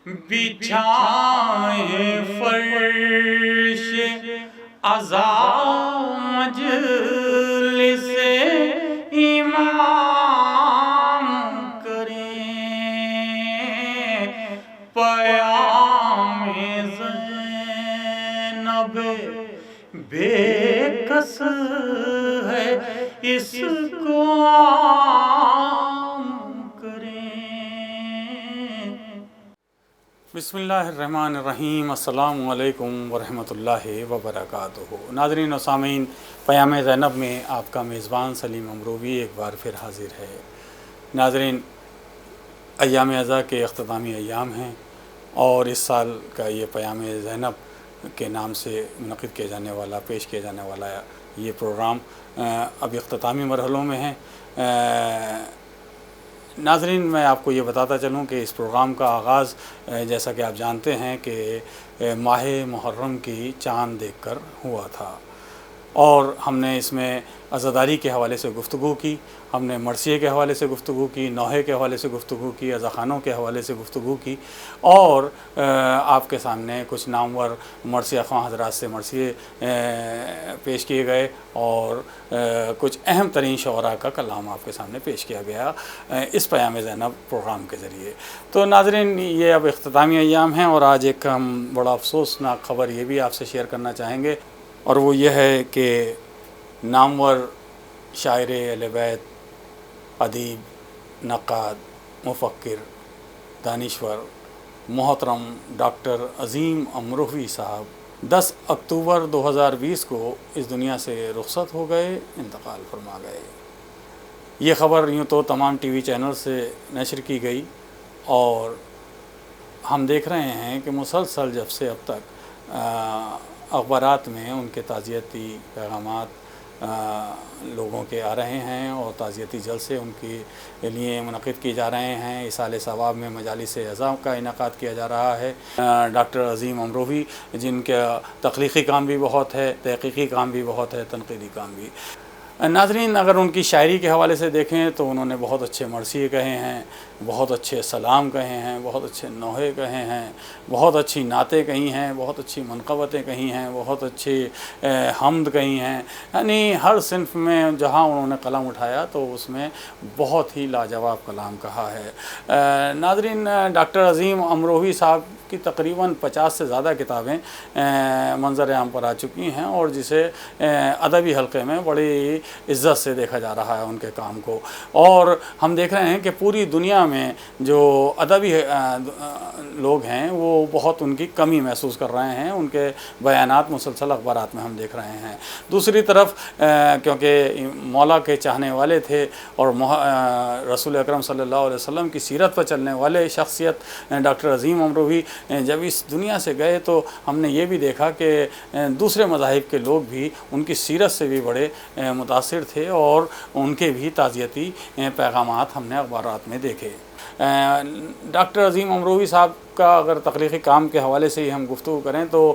بچھائیں فرش عزا مجلس امام کریں، پیام زینب بے کس ہے اس کو عام کریں۔ بسم اللہ الرحمن الرحیم۔ السلام علیکم ورحمۃ اللہ وبرکاتہ۔ ناظرین و سامعین، پیام زینب میں آپ کا میزبان سلیم امروی ایک بار پھر حاضر ہے۔ ناظرین، ایام عزا کے اختتامی ایام ہیں اور اس سال کا یہ پیام زینب کے نام سے منعقد کیا جانے والا، پیش کیا جانے والا یہ پروگرام اب اختتامی مرحلوں میں ہے۔ ناظرین، میں آپ کو یہ بتاتا چلوں کہ اس پروگرام کا آغاز جیسا کہ آپ جانتے ہیں کہ ماہ محرم کی چاند دیکھ کر ہوا تھا، اور ہم نے اس میں عزاداری کے حوالے سے گفتگو کی، ہم نے مرثیے کے حوالے سے گفتگو کی، نوحے کے حوالے سے گفتگو کی، عزاخانوں کے حوالے سے گفتگو کی، اور آپ کے سامنے کچھ نامور مرثیہ خواں حضرات سے مرثیے پیش کیے گئے، اور کچھ اہم ترین شعراء کا کلام آپ کے سامنے پیش کیا گیا اس پیام زینب پروگرام کے ذریعے۔ تو ناظرین، یہ اب اختتامی ایام ہیں، اور آج ایک ہم بڑا افسوسناک خبر یہ بھی آپ سے شیئر کرنا چاہیں گے، اور وہ یہ ہے کہ نامور شاعر اہل بیت، ادیب، نقاد، مفکر، دانشور، محترم ڈاکٹر عظیم امروہوی صاحب 10 اکتوبر 2020 کو اس دنیا سے رخصت ہو گئے، انتقال فرما گئے۔ یہ خبر یوں تو تمام ٹی وی چینل سے نشر کی گئی، اور ہم دیکھ رہے ہیں کہ مسلسل جب سے اب تک اخبارات میں ان کے تعزیتی پیغامات لوگوں کے آ رہے ہیں، اور تعزیتی جلسے ان کے لیے منعقد کیے جا رہے ہیں۔ ایصال ثواب میں مجالس عزا کا انعقاد کیا جا رہا ہے۔ ڈاکٹر عظیم امروہوی، جن کا تخلیقی کام بھی بہت ہے، تحقیقی کام بھی بہت ہے، تنقیدی کام بھی۔ ناظرین، اگر ان کی شاعری کے حوالے سے دیکھیں تو انہوں نے بہت اچھے مرثیے کہے ہیں، بہت اچھے سلام کہے ہیں، بہت اچھے نوحے کہے ہیں، بہت اچھی نعتیں کہی ہیں، بہت اچھی منقبتیں کہی ہیں، بہت اچھی حمد کہی ہیں۔ یعنی ہر صنف میں جہاں انہوں نے قلم اٹھایا تو اس میں بہت ہی لاجواب کلام کہا ہے۔ ناظرین، ڈاکٹر عظیم امروہوی صاحب کی تقریباً 50 سے زیادہ کتابیں منظر عام پر آ چکی ہیں، اور جسے ادبی حلقے میں بڑی عزت سے دیکھا جا رہا ہے ان کے کام کو، اور ہم دیکھ رہے ہیں کہ پوری دنیا میں جو ادبی لوگ ہیں وہ بہت ان کی کمی محسوس کر رہے ہیں، ان کے بیانات مسلسل اخبارات میں ہم دیکھ رہے ہیں۔ دوسری طرف کیونکہ مولا کے چاہنے والے تھے، اور رسول اکرم صلی اللہ علیہ وسلم کی سیرت پر چلنے والے شخصیت ڈاکٹر عظیم امروہوی جب اس دنیا سے گئے تو ہم نے یہ بھی دیکھا کہ دوسرے مذاہب کے لوگ بھی ان کی سیرت سے بھی بڑے متاثر تھے، اور ان کے بھی تعزیتی پیغامات ہم نے اخبارات میں دیکھے۔ ڈاکٹر عظیم امروہوی صاحب کا اگر تخلیقی کام کے حوالے سے ہی ہم گفتگو کریں تو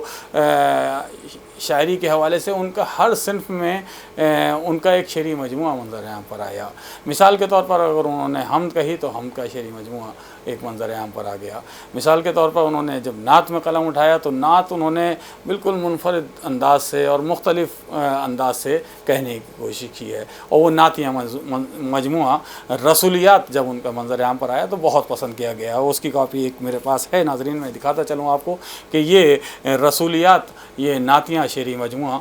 شاعری کے حوالے سے ان کا ہر صنف میں ان کا ایک شعری مجموعہ منظر عام پر آیا۔ مثال کے طور پر اگر انہوں نے حمد کہی تو حمد کا شعری مجموعہ ایک منظر عام پر آ گیا۔ مثال کے طور پر انہوں نے جب نعت میں قلم اٹھایا تو نعت انہوں نے بالکل منفرد انداز سے اور مختلف انداز سے کہنے کی کوشش کی ہے، اور وہ نعتیہ مجموعہ رسولیات جب ان کا منظر عام پر آیا تو بہت پسند کیا گیا۔ اس کی کاپی ایک میرے پاس ہے، ناظرین میں دکھاتا چلوں آپ کو کہ یہ رسولیات، یہ نعتیہ شعری مجموعہ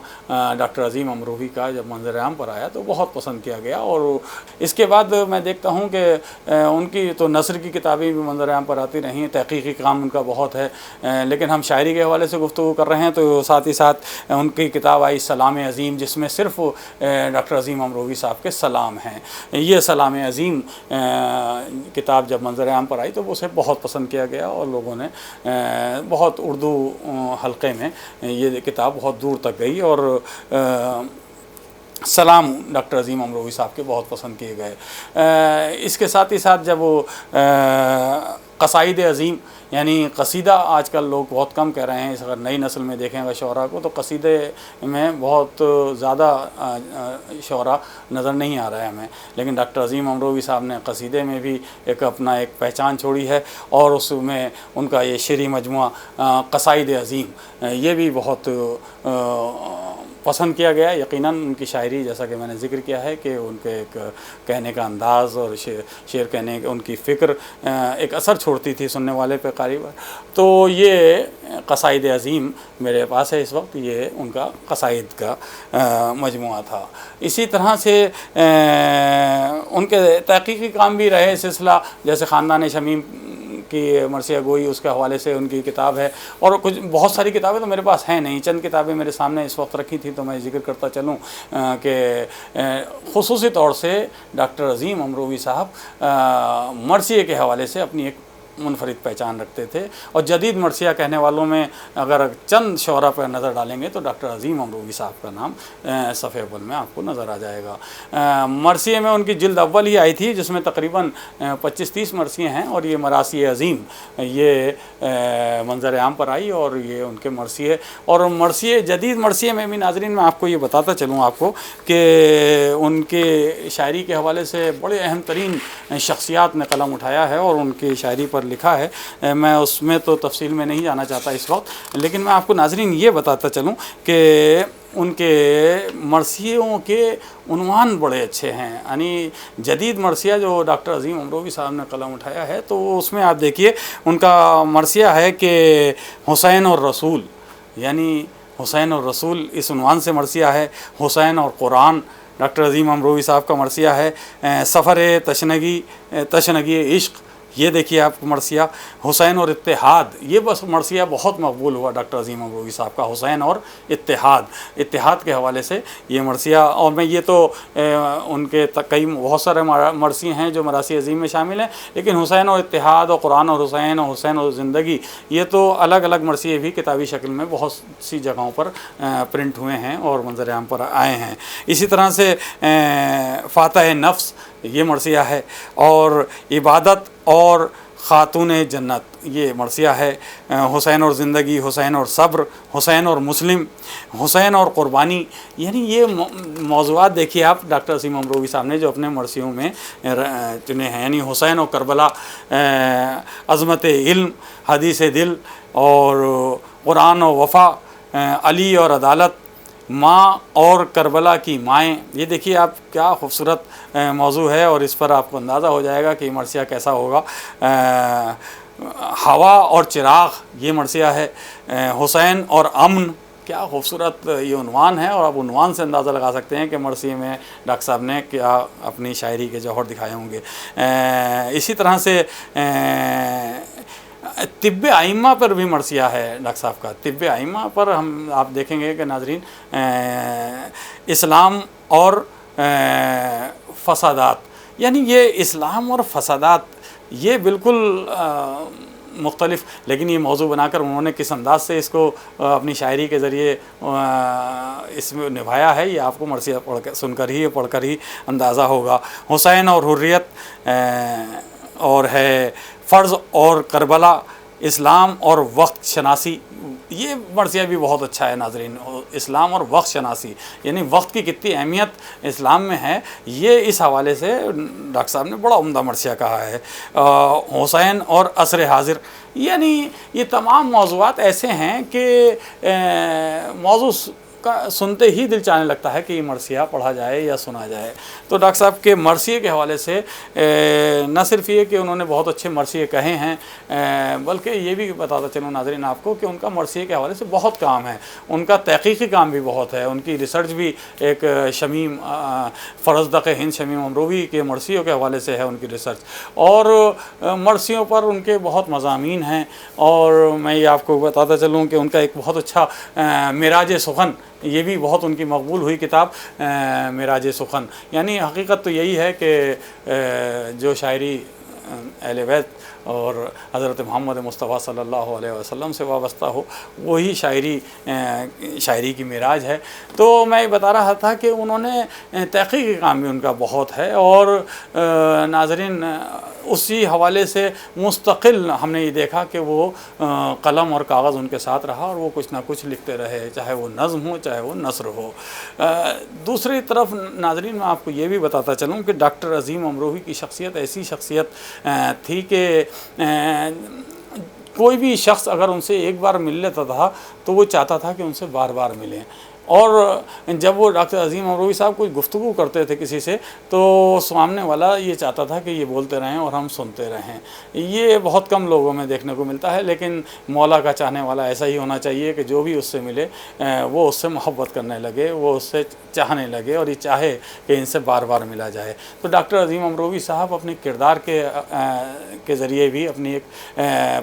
ڈاکٹر عظیم امروہوی کا جب منظر عام پر آیا تو بہت پسند کیا گیا۔ اور اس کے بعد میں دیکھتا ہوں کہ ان کی تو نثر کی کتابیں بھی منظر عام پر آتی رہی ہیں، تحقیقی کام ان کا بہت ہے، لیکن ہم شاعری کے حوالے سے گفتگو کر رہے ہیں تو ساتھ ہی ساتھ ان کی کتاب آئی سلام عظیم، جس میں صرف ڈاکٹر عظیم امروہوی صاحب کے سلام ہیں۔ یہ سلام عظیم کتاب جب منظر عام پر آئی تو اسے بہت پسند کیا گیا، اور لوگوں نے بہت اردو حلقے میں یہ کتاب بہت دور تک گئی، اور سلام ڈاکٹر عظیم امروہوی صاحب کے بہت پسند کیے گئے۔ اس کے ساتھ ہی ساتھ جب وہ قصائد عظیم یعنی قصیدہ آج کل لوگ بہت کم کہہ رہے ہیں، اس اگر نئی نسل میں دیکھیں اگر شعراء کو تو قصیدے میں بہت زیادہ شعراء نظر نہیں آ رہا ہے ہمیں، لیکن ڈاکٹر عظیم امروی صاحب نے قصیدے میں بھی ایک اپنا ایک پہچان چھوڑی ہے، اور اس میں ان کا یہ شعری مجموعہ قصائد عظیم یہ بھی بہت پسند کیا گیا۔ یقیناً ان کی شاعری جیسا کہ میں نے ذکر کیا ہے کہ ان کے ایک کہنے کا انداز اور شعر کہنے کا ان کی فکر ایک اثر چھوڑتی تھی سننے والے پہ، قاری پر۔ تو یہ قصائد عظیم میرے پاس ہے اس وقت، یہ ان کا قصائد کا مجموعہ تھا۔ اسی طرح سے ان کے تحقیقی کام بھی رہے سلسلہ، جیسے خاندان شمیم کی مرثیہ گوئی اس کے حوالے سے ان کی کتاب ہے، اور کچھ بہت ساری کتابیں تو میرے پاس ہیں نہیں، چند کتابیں میرے سامنے اس وقت رکھی تھی تو میں ذکر کرتا چلوں کہ خصوصی طور سے ڈاکٹر عظیم امروی صاحب مرثیے کے حوالے سے اپنی ایک منفرد پہچان رکھتے تھے، اور جدید مرثیہ کہنے والوں میں اگر چند شعراء پر نظر ڈالیں گے تو ڈاکٹر عظیم امروی صاحب کا نام صفحہ اول میں آپ کو نظر آ جائے گا۔ مرثیے میں ان کی جلد اول ہی آئی تھی جس میں تقریباً 25-30 مرثیے ہیں، اور یہ مراثی عظیم یہ منظر عام پر آئی، اور یہ ان کے مرثیے، اور مرثیے جدید مرثیے میں بھی ناظرین میں آپ کو یہ بتاتا چلوں آپ کو کہ ان کے شاعری کے حوالے سے بڑے اہم ترین شخصیات نے قلم اٹھایا ہے اور ان کی شاعری پر لکھا ہے۔ میں اس میں تو تفصیل میں نہیں جانا چاہتا اس وقت، لیکن میں آپ کو ناظرین یہ بتاتا چلوں کہ ان کے مرثیوں کے عنوان بڑے اچھے ہیں، یعنی جدید مرثیہ جو ڈاکٹر عظیم امروی صاحب نے قلم اٹھایا ہے تو اس میں آپ دیکھیے ان کا مرثیہ ہے کہ حسین اور رسول، یعنی حسین اور رسول اس عنوان سے مرثیہ ہے۔ حسین اور قرآن ڈاکٹر عظیم امروی صاحب کا مرثیہ ہے۔ سفر تشنگی عشق، یہ دیکھیے آپ کو مرثیہ۔ حسین اور اتحاد، یہ بس مرثیہ بہت مقبول ہوا ڈاکٹر عظیم امروی صاحب کا، حسین اور اتحاد کے حوالے سے یہ مرثیہ۔ اور میں یہ تو ان کے کئی بہت سارے مرثیے ہیں جو مراثی عظیم میں شامل ہیں، لیکن حسین اور اتحاد اور قرآن اور حسین اور زندگی، یہ تو الگ الگ مرثیے بھی کتابی شکل میں بہت سی جگہوں پر پرنٹ ہوئے ہیں اور منظر عام پر آئے ہیں۔ اسی طرح سے فاتح نفس یہ مرثیہ ہے، اور عبادت اور خاتون جنت یہ مرثیہ ہے۔ حسین اور زندگی، حسین اور صبر، حسین اور مسلم، حسین اور قربانی، یعنی یہ موضوعات دیکھیے آپ ڈاکٹر عظیم امروی صاحب نے جو اپنے مرثیوں میں چنے ہیں، یعنی حسین اور کربلا، عظمت علم، حدیث دل، اور قرآن و وفا، علی اور عدالت، ماں اور کربلا کی مائیں، یہ دیکھیے آپ کیا خوبصورت موضوع ہے، اور اس پر آپ کو اندازہ ہو جائے گا کہ یہ مرثیہ کیسا ہوگا۔ ہوا اور چراغ یہ مرثیہ ہے۔ حسین اور امن، کیا خوبصورت یہ عنوان ہے، اور آپ عنوان سے اندازہ لگا سکتے ہیں کہ مرثیے میں ڈاکٹر صاحب نے کیا اپنی شاعری کے جوہر دکھائے ہوں گے۔ اسی طرح سے طب ائمہ پر بھی مرثیہ ہے ڈاکٹر صاحب کا۔ طب ائمہ پر ہم آپ دیکھیں گے کہ ناظرین اسلام اور فسادات، یعنی یہ اسلام اور فسادات یہ بالکل مختلف، لیکن یہ موضوع بنا کر انہوں نے کس انداز سے اس کو اپنی شاعری کے ذریعے اس میں نبھایا ہے، یہ آپ کو مرثیہ پڑھ کر ہی اندازہ ہوگا۔ حسین اور حریت، اور ہے فرض اور کربلا، اسلام اور وقت شناسی، یہ مرثیہ بھی بہت اچھا ہے ناظرین۔ اسلام اور وقت شناسی، یعنی وقت کی کتنی اہمیت اسلام میں ہے، یہ اس حوالے سے ڈاکٹر صاحب نے بڑا عمدہ مرثیہ کہا ہے۔ حسین اور عصر حاضر، یعنی یہ تمام موضوعات ایسے ہیں کہ موضوع کا سنتے ہی دل چاہنے لگتا ہے کہ یہ مرثیہ پڑھا جائے یا سنا جائے۔ تو ڈاکٹر صاحب کے مرثیے کے حوالے سے نہ صرف یہ کہ انہوں نے بہت اچھے مرثیے کہے ہیں، بلکہ یہ بھی بتاتا چلوں ناظرین آپ کو کہ ان کا مرثیے کے حوالے سے بہت کام ہے، ان کا تحقیقی کام بھی بہت ہے، ان کی ریسرچ بھی ایک شمیم فرزدق ہند شمیم امروی کے مرثیوں کے حوالے سے ہے ان کی ریسرچ، اور مرثیوں پر ان کے بہت مضامین ہیں۔ اور میں یہ آپ کو بتاتا چلوں کہ ان کا ایک بہت اچھا معراج سخن، یہ بھی بہت ان کی مقبول ہوئی کتاب معراج سخن، یعنی حقیقت تو یہی ہے کہ جو شاعری اہل بیت اور حضرت محمد مصطفیٰ صلی اللہ علیہ وسلم سے وابستہ ہو، وہی شاعری کی معراج ہے۔ تو میں بتا رہا تھا کہ انہوں نے تحقیقی کام بھی ان کا بہت ہے، اور ناظرین اسی حوالے سے مستقل ہم نے یہ دیکھا کہ وہ قلم اور کاغذ ان کے ساتھ رہا، اور وہ کچھ نہ کچھ لکھتے رہے، چاہے وہ نظم ہو چاہے وہ نثر ہو۔ دوسری طرف ناظرین میں آپ کو یہ بھی بتاتا چلوں کہ ڈاکٹر عظیم امروہی کی شخصیت ایسی شخصیت تھی کہ کوئی بھی شخص اگر ان سے ایک بار مل لیتا تھا تو وہ چاہتا تھا کہ ان سے بار بار ملیں، اور جب وہ ڈاکٹر عظیم امروہی صاحب کوئی گفتگو کرتے تھے کسی سے تو سامنے والا یہ چاہتا تھا کہ یہ بولتے رہیں اور ہم سنتے رہیں۔ یہ بہت کم لوگوں میں دیکھنے کو ملتا ہے، لیکن مولا کا چاہنے والا ایسا ہی ہونا چاہیے کہ جو بھی اس سے ملے وہ اس سے محبت کرنے لگے، وہ اس سے چاہنے لگے، اور یہ چاہے کہ ان سے بار بار ملا جائے۔ تو ڈاکٹر عظیم امروہی صاحب اپنے کردار کے ذریعے بھی اپنی ایک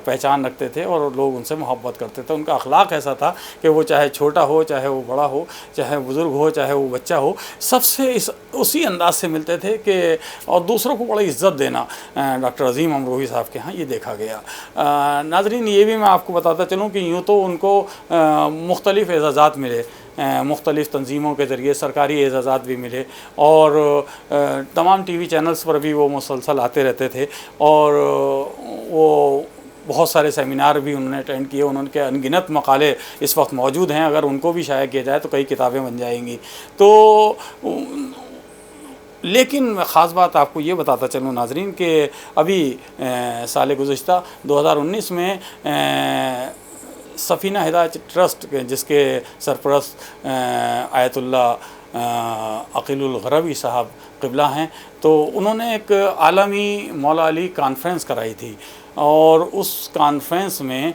پہچان رکھتے تھے، اور لوگ ان سے محبت کرتے تھے۔ ان کا اخلاق ایسا تھا کہ وہ چاہے چھوٹا ہو چاہے وہ بڑا ہو، چاہے بزرگ ہو چاہے وہ بچہ ہو، سب سے اسی انداز سے ملتے تھے کہ اور دوسروں کو بڑی عزت دینا ڈاکٹر عظیم امروہی صاحب کے ہاں یہ دیکھا گیا۔ ناظرین یہ بھی میں آپ کو بتاتا چلوں کہ یوں تو ان کو مختلف اعزازات ملے، مختلف تنظیموں کے ذریعے سرکاری اعزازات بھی ملے، اور تمام ٹی وی چینلز پر بھی وہ مسلسل آتے رہتے تھے، اور وہ بہت سارے سیمینار بھی انہوں نے اٹینڈ کیے۔ انہوں کے ان گنت مقالے اس وقت موجود ہیں، اگر ان کو بھی شائع کیا جائے تو کئی کتابیں بن جائیں گی۔ تو لیکن میں خاص بات آپ کو یہ بتاتا چلوں ناظرین کہ ابھی سال گزشتہ 2019 میں سفینہ ہدایت ٹرسٹ جس کے سرپرست آیت اللہ عقیل الغروی صاحب قبلہ ہیں، تو انہوں نے ایک عالمی مولا علی کانفرنس کرائی تھی، اور اس کانفرنس میں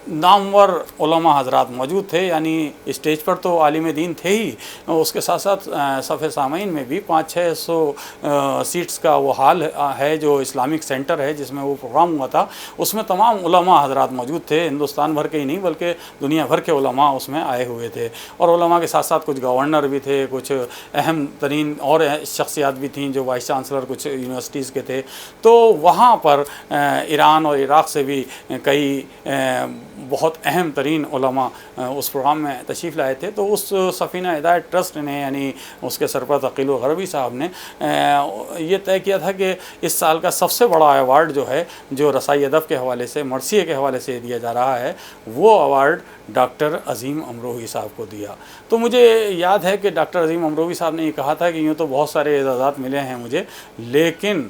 نامور علماء حضرات موجود تھے، یعنی اسٹیج پر تو عالم دین تھے ہی، اس کے ساتھ ساتھ صف سامعین میں بھی 500-600 سیٹس کا وہ ہال ہے جو اسلامک سینٹر ہے جس میں وہ پروگرام ہوا تھا، اس میں تمام علماء حضرات موجود تھے، ہندوستان بھر کے ہی نہیں بلکہ دنیا بھر کے علماء اس میں آئے ہوئے تھے، اور علماء کے ساتھ ساتھ کچھ گورنر بھی تھے، کچھ اہم ترین اور شخصیات بھی تھیں جو وائس چانسلر کچھ یونیورسٹیز کے تھے۔ تو وہاں پر ایران اور عراق سے بھی کئی بہت اہم ترین علماء اس پروگرام میں تشریف لائے تھے۔ تو اس سفینہ ہدایت ٹرسٹ نے یعنی اس کے سرپرست عقیل الغروی صاحب نے یہ طے کیا تھا کہ اس سال کا سب سے بڑا ایوارڈ جو ہے، جو رسائی ادب کے حوالے سے مرثیے کے حوالے سے دیا جا رہا ہے، وہ ایوارڈ ڈاکٹر عظیم امروہی صاحب کو دیا۔ تو مجھے یاد ہے کہ ڈاکٹر عظیم امروہی صاحب نے یہ کہا تھا کہ یوں تو بہت سارے اعزازات ملے ہیں مجھے، لیکن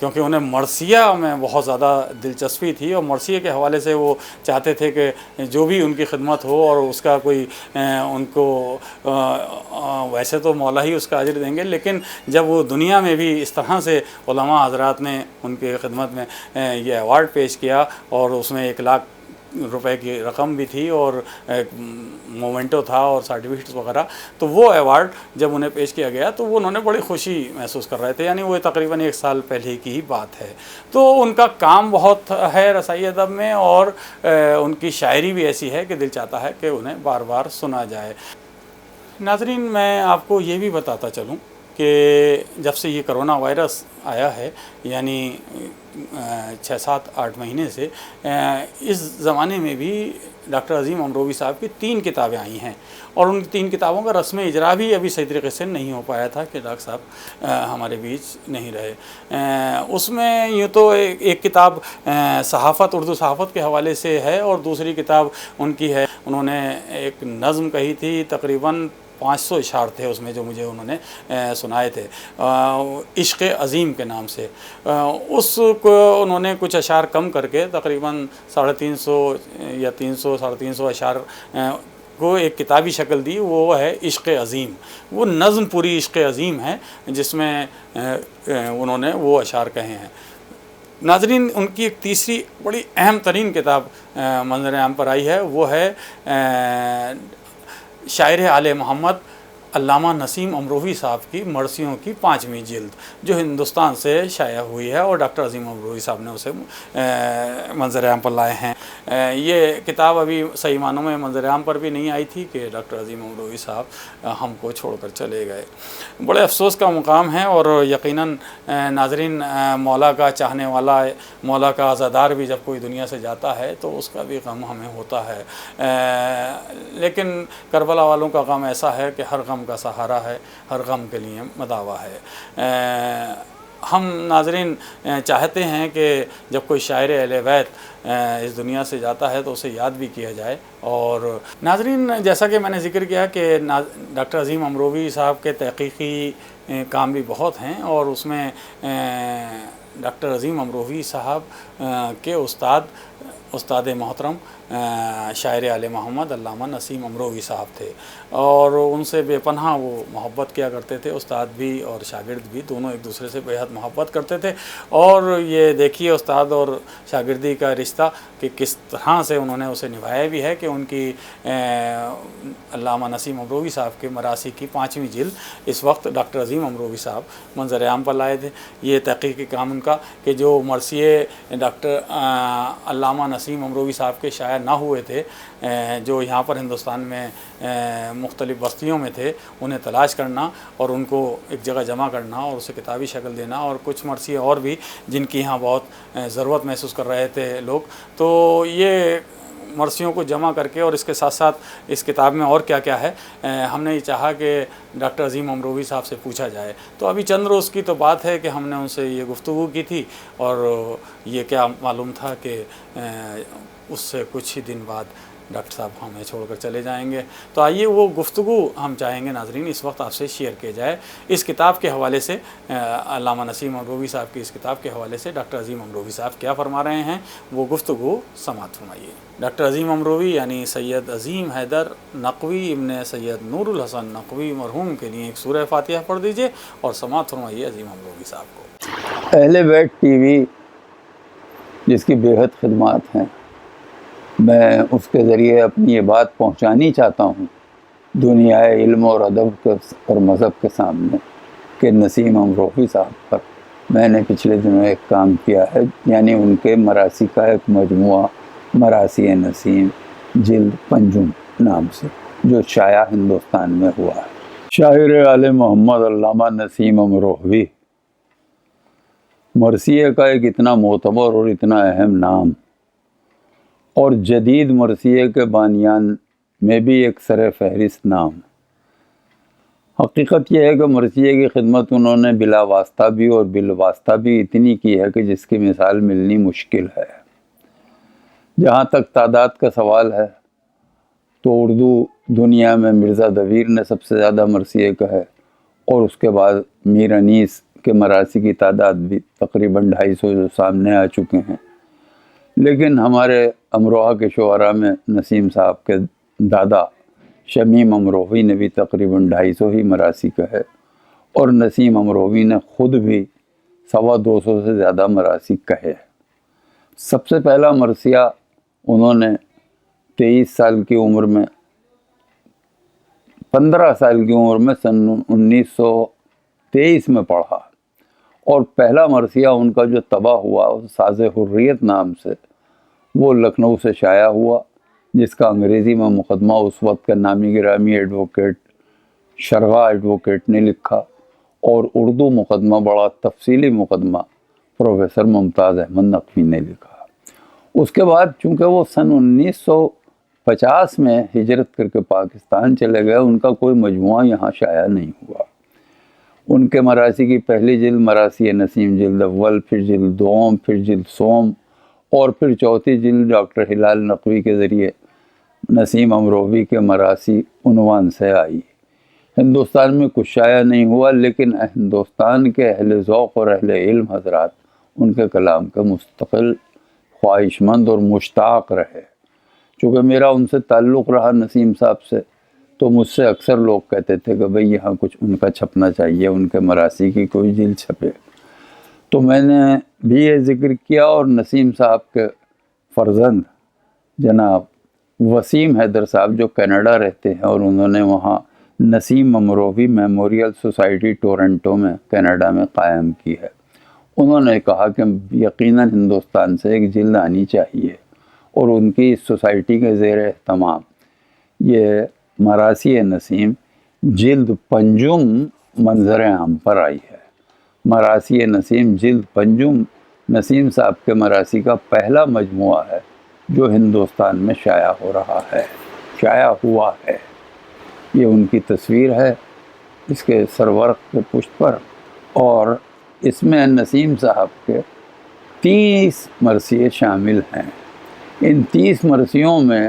کیونکہ انہیں مرثیہ میں بہت زیادہ دلچسپی تھی، اور مرثیے کے حوالے سے وہ چاہتے تھے کہ جو بھی ان کی خدمت ہو اور اس کا کوئی ان کو ویسے تو مولا ہی اس کا اجر دیں گے، لیکن جب وہ دنیا میں بھی اس طرح سے علماء حضرات نے ان کی خدمت میں یہ ایوارڈ پیش کیا، اور اس میں 1 لاکھ روپے کی رقم بھی تھی اور مومنٹو تھا اور سرٹیفکیٹس وغیرہ، تو وہ ایوارڈ جب انہیں پیش کیا گیا تو وہ انہوں نے بڑی خوشی محسوس کر رہے تھے، یعنی وہ تقریباً 1 سال پہلے کی ہی بات ہے۔ تو ان کا کام بہت ہے رسائی ادب میں، اور ان کی شاعری بھی ایسی ہے کہ دل چاہتا ہے کہ انہیں بار بار سنا جائے۔ ناظرین میں آپ کو یہ بھی بتاتا چلوں کہ جب سے یہ کرونا وائرس آیا ہے، یعنی 6-7-8 مہینے سے، اس زمانے میں بھی ڈاکٹر عظیم امروہی صاحب کی 3 کتابیں آئی ہیں، اور ان 3 کتابوں کا رسم اجرا بھی ابھی صحیح طریقے سے نہیں ہو پایا تھا کہ ڈاکٹر صاحب ہمارے بیچ نہیں رہے۔ اس میں یوں تو ایک کتاب صحافت، اردو صحافت کے حوالے سے ہے، اور دوسری کتاب ان کی ہے، انہوں نے ایک نظم کہی تھی، تقریباً 500 اشعار تھے اس میں جو مجھے انہوں نے سنائے تھے، عشق عظیم کے نام سے۔ اس کو انہوں نے کچھ اشعار کم کر کے تقریباً 350 یا 300-350 اشعار کو ایک کتابی شکل دی، وہ ہے عشق عظیم۔ وہ نظم پوری عشق عظیم ہے جس میں انہوں نے وہ اشعار کہے ہیں۔ ناظرین ان کی ایک تیسری بڑی اہم ترین کتاب منظر عام پر آئی ہے، وہ ہے شاعر آل محمد علامہ نسیم امروہی صاحب کی مرثیوں کی 5ویں جلد جو ہندوستان سے شائع ہوئی ہے، اور ڈاکٹر عظیم امروہی صاحب نے اسے منظر عام پر لائے ہیں۔ یہ کتاب ابھی صحیح معنوں میں منظر عام پر بھی نہیں آئی تھی کہ ڈاکٹر عظیم امروہی صاحب ہم کو چھوڑ کر چلے گئے۔ بڑے افسوس کا مقام ہے، اور یقیناً ناظرین، مولا کا چاہنے والا، مولا کا عزادار بھی جب کوئی دنیا سے جاتا ہے تو اس کا بھی غم ہمیں ہوتا ہے، لیکن کربلا والوں کا غم ایسا ہے کہ ہر غم کا سہارا ہے، ہر غم کے لیے مداوا ہے۔ ہم ناظرین چاہتے ہیں کہ جب کوئی شاعر اہل بیت اس دنیا سے جاتا ہے تو اسے یاد بھی کیا جائے۔ اور ناظرین، جیسا کہ میں نے ذکر کیا کہ ڈاکٹر عظیم امروہی صاحب کے تحقیقی کام بھی بہت ہیں، اور اس میں ڈاکٹر عظیم امروہی صاحب کے استاد محترم شاعر آل محمد علامہ نسیم امروہی صاحب تھے، اور ان سے بے پناہ وہ محبت کیا کرتے تھے۔ استاد بھی اور شاگرد بھی دونوں ایک دوسرے سے بے حد محبت کرتے تھے، اور یہ دیکھیے استاد اور شاگردی کا رشتہ کہ کس طرح سے انہوں نے اسے نبھایا بھی ہے کہ ان کی علامہ نسیم امروہی صاحب کے مراثی کی 5ویں جلد اس وقت ڈاکٹر عظیم امروہی صاحب منظر عام پر لائے تھے۔ یہ تحقیقی کام ان کا کہ جو مرثیے ڈاکٹر علامہ نسیم امروہی صاحب کے شائع نہ ہوئے تھے، جو یہاں پر ہندوستان میں مختلف بستیوں میں تھے، انہیں تلاش کرنا اور ان کو ایک جگہ جمع کرنا اور اسے کتابی شکل دینا، اور کچھ مرثیے اور بھی جن کی یہاں بہت ضرورت محسوس کر رہے تھے لوگ، تو یہ مرثیوں کو جمع کر کے اور اس کے ساتھ ساتھ اس کتاب میں اور کیا کیا ہے، ہم نے یہ چاہا کہ ڈاکٹر عظیم امروہی صاحب سے پوچھا جائے۔ تو ابھی چند روز کی تو بات ہے کہ ہم نے ان سے یہ گفتگو کی تھی، اور یہ کیا معلوم تھا کہ اس سے کچھ ہی دن بعد ڈاکٹر صاحب ہمیں چھوڑ کر چلے جائیں گے۔ تو آئیے وہ گفتگو ہم چاہیں گے ناظرین اس وقت آپ سے شیئر کیا جائے، اس کتاب کے حوالے سے، علامہ نسیم امروہی صاحب کی اس کتاب کے حوالے سے ڈاکٹر عظیم امروہی صاحب کیا فرما رہے ہیں، وہ گفتگو سماعت فرمائیے۔ ڈاکٹر عظیم امروہی یعنی سید عظیم حیدر نقوی ابن سید نور الحسن نقوی مرحوم کے لیے ایک سورہ فاتحہ پڑھ دیجئے اور سماعت فرمائیے عظیم امروہی صاحب کو۔ اہل بیت ٹی وی جس کی بے حد خدمات ہیں، میں اس کے ذریعے اپنی یہ بات پہنچانی چاہتا ہوں دنیا علم اور ادب اور مذہب کے سامنے کہ نسیم امروہی صاحب پر میں نے پچھلے دنوں ایک کام کیا ہے، یعنی ان کے مراثی کا ایک مجموعہ مراثی نسیم جلد پنجم نام سے جو شائع ہندوستان میں ہوا ہے۔ شاعر آل محمد علامہ نسیم امروہی مرثیے کا ایک اتنا معتبر اور اتنا اہم نام، اور جدید مرثیے کے بانیان میں بھی ایک سر فہرست نام۔ حقیقت یہ ہے کہ مرثیے کی خدمت انہوں نے بلا واسطہ بھی اور بالواسطہ بھی اتنی کی ہے کہ جس کی مثال ملنی مشکل ہے۔ جہاں تک تعداد کا سوال ہے تو اردو دنیا میں مرزا دبیر نے سب سے زیادہ مرثیے کا ہے، اور اس کے بعد میر انیس کے مراثی کی تعداد بھی تقریباً 250 جو سامنے آ چکے ہیں۔ لیکن ہمارے امروہہ کے شعراء میں نسیم صاحب کے دادا شمیم امروہی نے بھی تقریباً 250 ہی مراثی کا ہے، اور نسیم امروہی نے خود بھی 250 سے زیادہ مراثی کہے۔ سب سے پہلا مرثیہ انہوں نے 23 سال کی عمر میں 15 سال کی عمر میں سن 1923 میں پڑھا، اور پہلا مرثیہ ان کا جو طبع ہوا ساز حریت نام سے، وہ لکھنؤ سے شائع ہوا، جس کا انگریزی میں مقدمہ اس وقت کا نامی گرامی ایڈوکیٹ شرغا ایڈوکیٹ نے لکھا، اور اردو مقدمہ بڑا تفصیلی مقدمہ پروفیسر ممتاز احمد نقوی نے لکھا۔ اس کے بعد چونکہ وہ سن 1950 میں ہجرت کر کے پاکستان چلے گئے، ان کا کوئی مجموعہ یہاں شائع نہیں ہوا۔ ان کے مراثی کی پہلی جلد مراثی نسیم جلد اول، پھر جلد دوم، پھر جلد سوم، اور پھر چوتھی جلد ڈاکٹر ہلال نقوی کے ذریعے نسیم امروہی کے مراثی عنوان سے آئی۔ ہندوستان میں کچھ شائع نہیں ہوا، لیکن ہندوستان کے اہل ذوق اور اہل علم حضرات ان کے کلام کے مستقل خواہش مند اور مشتاق رہے۔ چونکہ میرا ان سے تعلق رہا نسیم صاحب سے، تو مجھ سے اکثر لوگ کہتے تھے کہ بھئی یہاں کچھ ان کا چھپنا چاہیے، ان کے مراثی کی کوئی جلد چھپے۔ تو میں نے بھی یہ ذکر کیا، اور نسیم صاحب کے فرزند جناب وسیم حیدر صاحب جو کینیڈا رہتے ہیں، اور انہوں نے وہاں نسیم امروی میموریل سوسائٹی ٹورنٹو میں کینیڈا میں قائم کی ہے۔ انہوں نے کہا کہ یقیناً ہندوستان سے ایک جلد آنی چاہیے، اور ان کی اس سوسائٹی کے زیر اہتمام یہ مراثی نسیم جلد پنجم منظر عام پر آئی ہے۔ مراثی نسیم جلد پنجم نسیم صاحب کے مراثی کا پہلا مجموعہ ہے جو ہندوستان میں شائع ہوا ہے۔ یہ ان کی تصویر ہے اس کے سرورق کے پشت پر، اور اس میں نسیم صاحب کے 30 مرثیے شامل ہیں۔ ان 30 مرثیوں میں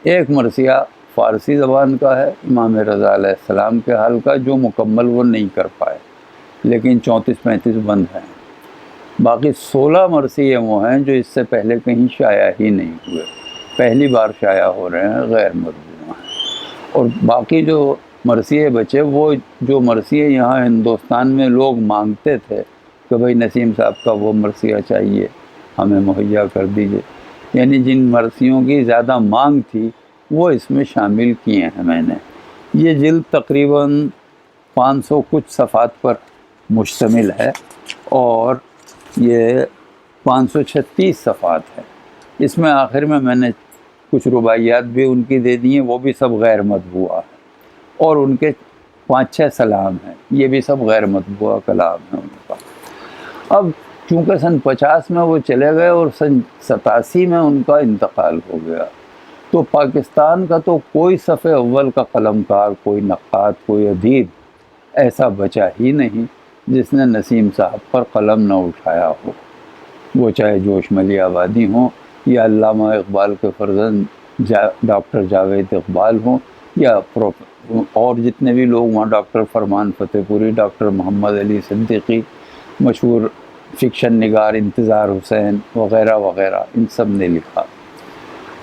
ایک مرثیہ فارسی زبان کا ہے، امام رضا علیہ السلام کے حال کا، جو مکمل وہ نہیں کر پائے، لیکن 34-35 بند ہیں۔ باقی 16 مرثیے وہ ہیں جو اس سے پہلے کہیں شائع ہی نہیں ہوئے، پہلی بار شائع ہو رہے ہیں، غیر مطبوع ہیں۔ اور باقی جو مرثیے بچے، وہ جو مرثیے یہاں ہندوستان میں لوگ مانگتے تھے کہ بھئی نسیم صاحب کا وہ مرثیہ چاہیے، ہمیں مہیا کر دیجئے، یعنی جن مرثیوں کی زیادہ مانگ تھی وہ اس میں شامل کیے ہیں میں نے۔ یہ جلد تقریباً 500 کچھ صفحات پر مشتمل ہے، اور یہ 536 صفحات ہے۔ اس میں آخر میں نے کچھ رباعیات بھی ان کی دے دی ہیں، وہ بھی سب غیر مطبوعہ ہیں، اور ان کے 5-6 سلام ہیں، یہ بھی سب غیر مطبوعہ کلام ہیں ان کا۔ اب چونکہ سن 50 میں وہ چلے گئے اور سن 87 میں ان کا انتقال ہو گیا، تو پاکستان کا تو کوئی صف اول کا قلم کار، کوئی نقاد، کوئی ادیب ایسا بچا ہی نہیں جس نے نسیم صاحب پر قلم نہ اٹھایا ہو، وہ چاہے جوش ملی آبادی ہوں، یا علامہ اقبال کے فرزند ڈاکٹر جاوید اقبال ہوں، یا اور جتنے بھی لوگ وہاں، ڈاکٹر فرمان فتح پوری، ڈاکٹر محمد علی صدیقی، مشہور فکشن نگار انتظار حسین وغیرہ وغیرہ، ان سب نے لکھا۔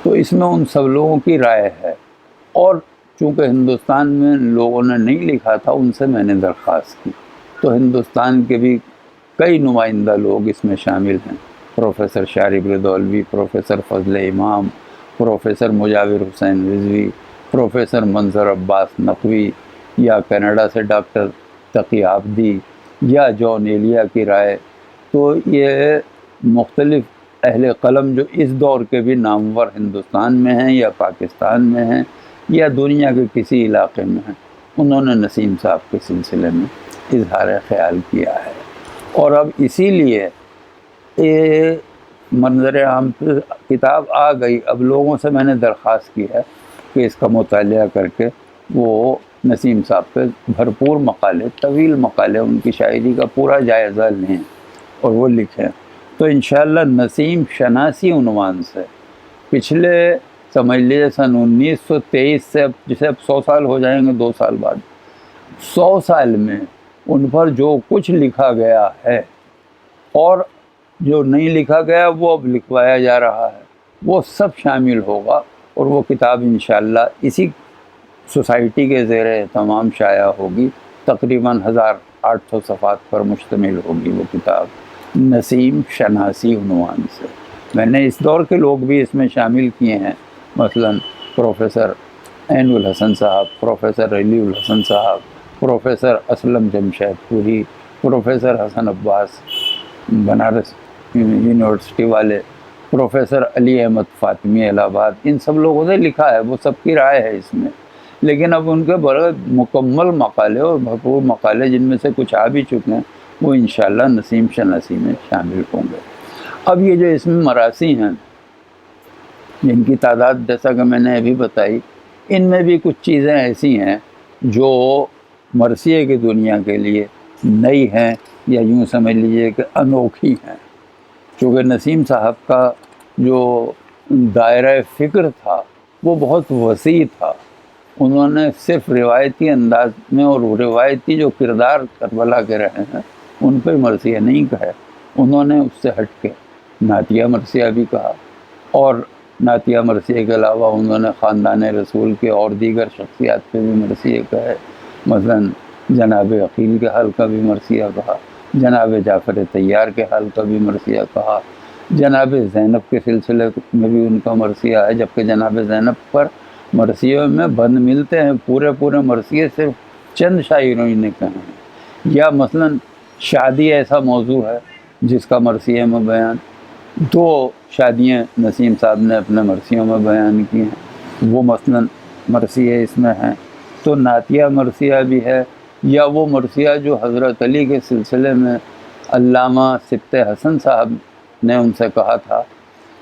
تو اس میں ان سب لوگوں کی رائے ہے، اور چونکہ ہندوستان میں لوگوں نے نہیں لکھا تھا، ان سے میں نے درخواست کی، تو ہندوستان کے بھی کئی نمائندہ لوگ اس میں شامل ہیں، پروفیسر شارب رضولوی، پروفیسر فضل امام، پروفیسر مجاور حسین رضوی، پروفیسر منظر عباس نقوی، یا کینیڈا سے ڈاکٹر تقی عابدی، یا جان ایلیا کی رائے۔ تو یہ مختلف اہل قلم جو اس دور کے بھی نامور ہندوستان میں ہیں یا پاکستان میں ہیں یا دنیا کے کسی علاقے میں ہیں، انہوں نے نسیم صاحب کے سلسلے میں اظہار خیال کیا ہے۔ اور اب اسی لیے یہ منظر عام پہ کتاب آ گئی، اب لوگوں سے میں نے درخواست کی ہے کہ اس کا مطالعہ کر کے وہ نسیم صاحب پہ بھرپور مقالے، طویل مقالے، ان کی شاعری کا پورا جائزہ لیں اور وہ لکھیں۔ تو انشاءاللہ نسیم شناسی عنوان سے پچھلے سمجھ لیجیے سن 1923 سے جسے اب 100 سال ہو جائیں گے 2 سال بعد، 100 سال میں ان پر جو کچھ لکھا گیا ہے اور جو نہیں لکھا گیا وہ اب لکھوایا جا رہا ہے، وہ سب شامل ہوگا، اور وہ کتاب انشاءاللہ اسی سوسائٹی کے زیر اہتمام شائع ہوگی، تقریباً 1800 صفحات پر مشتمل ہوگی وہ کتاب، نسیم شناسی عنوان سے۔ میں نے اس دور کے لوگ بھی اس میں شامل کیے ہیں، مثلا پروفیسر عین الحسن صاحب، پروفیسر علی الحسن صاحب، پروفیسر اسلم جمشید پوری، پروفیسر حسن عباس بنارس یونیورسٹی والے، پروفیسر علی احمد فاطمی الہ آباد، ان سب لوگوں نے لکھا ہے، وہ سب کی رائے ہے اس میں۔ لیکن اب ان کے بڑے مکمل مقالے اور بھرپور مقالے، جن میں سے کچھ آ بھی چکے ہیں، وہ انشاءاللہ نسیم شناسی میں شامل ہوں گے۔ اب یہ جو اس میں مراثی ہیں، جن کی تعداد جیسا کہ میں نے ابھی بتائی، ان میں بھی کچھ چیزیں ایسی ہیں جو مرثیے کی دنیا کے لیے نئی ہیں، یا یوں سمجھ لیجئے کہ انوکھی ہیں۔ چونکہ نسیم صاحب کا جو دائرہ فکر تھا وہ بہت وسیع تھا، انہوں نے صرف روایتی انداز میں اور روایتی جو کردار کربلا کے رہے ہیں ان پہ مرثیہ نہیں کہے، انہوں نے اس سے ہٹ کے نعتیہ مرثیہ بھی کہا، اور نعتیہ مرثیہ کے علاوہ انہوں نے خاندان رسول کے اور دیگر شخصیات پہ بھی مرثیہ کہے، مثلا جناب عقیل کے حال کا بھی مرثیہ کہا، جناب جعفر طیار کے حال کا بھی مرثیہ کہا، جناب زینب کے سلسلے میں بھی ان کا مرثیہ ہے، جبکہ جناب زینب پر مرثیوں میں بند ملتے ہیں، پورے پورے مرثیے صرف چند شاعروں نے کہے ہیں، یا مثلا شادی ایسا موضوع ہے جس کا مرثیے میں بیان، 2 شادیاں نسیم صاحب نے اپنے مرثیوں میں بیان کی ہیں، وہ مثلا مرثیے اس میں ہیں۔ تو نعتیہ مرثیہ بھی ہے، یا وہ مرثیہ جو حضرت علی کے سلسلے میں علامہ سبط حسن صاحب نے ان سے کہا تھا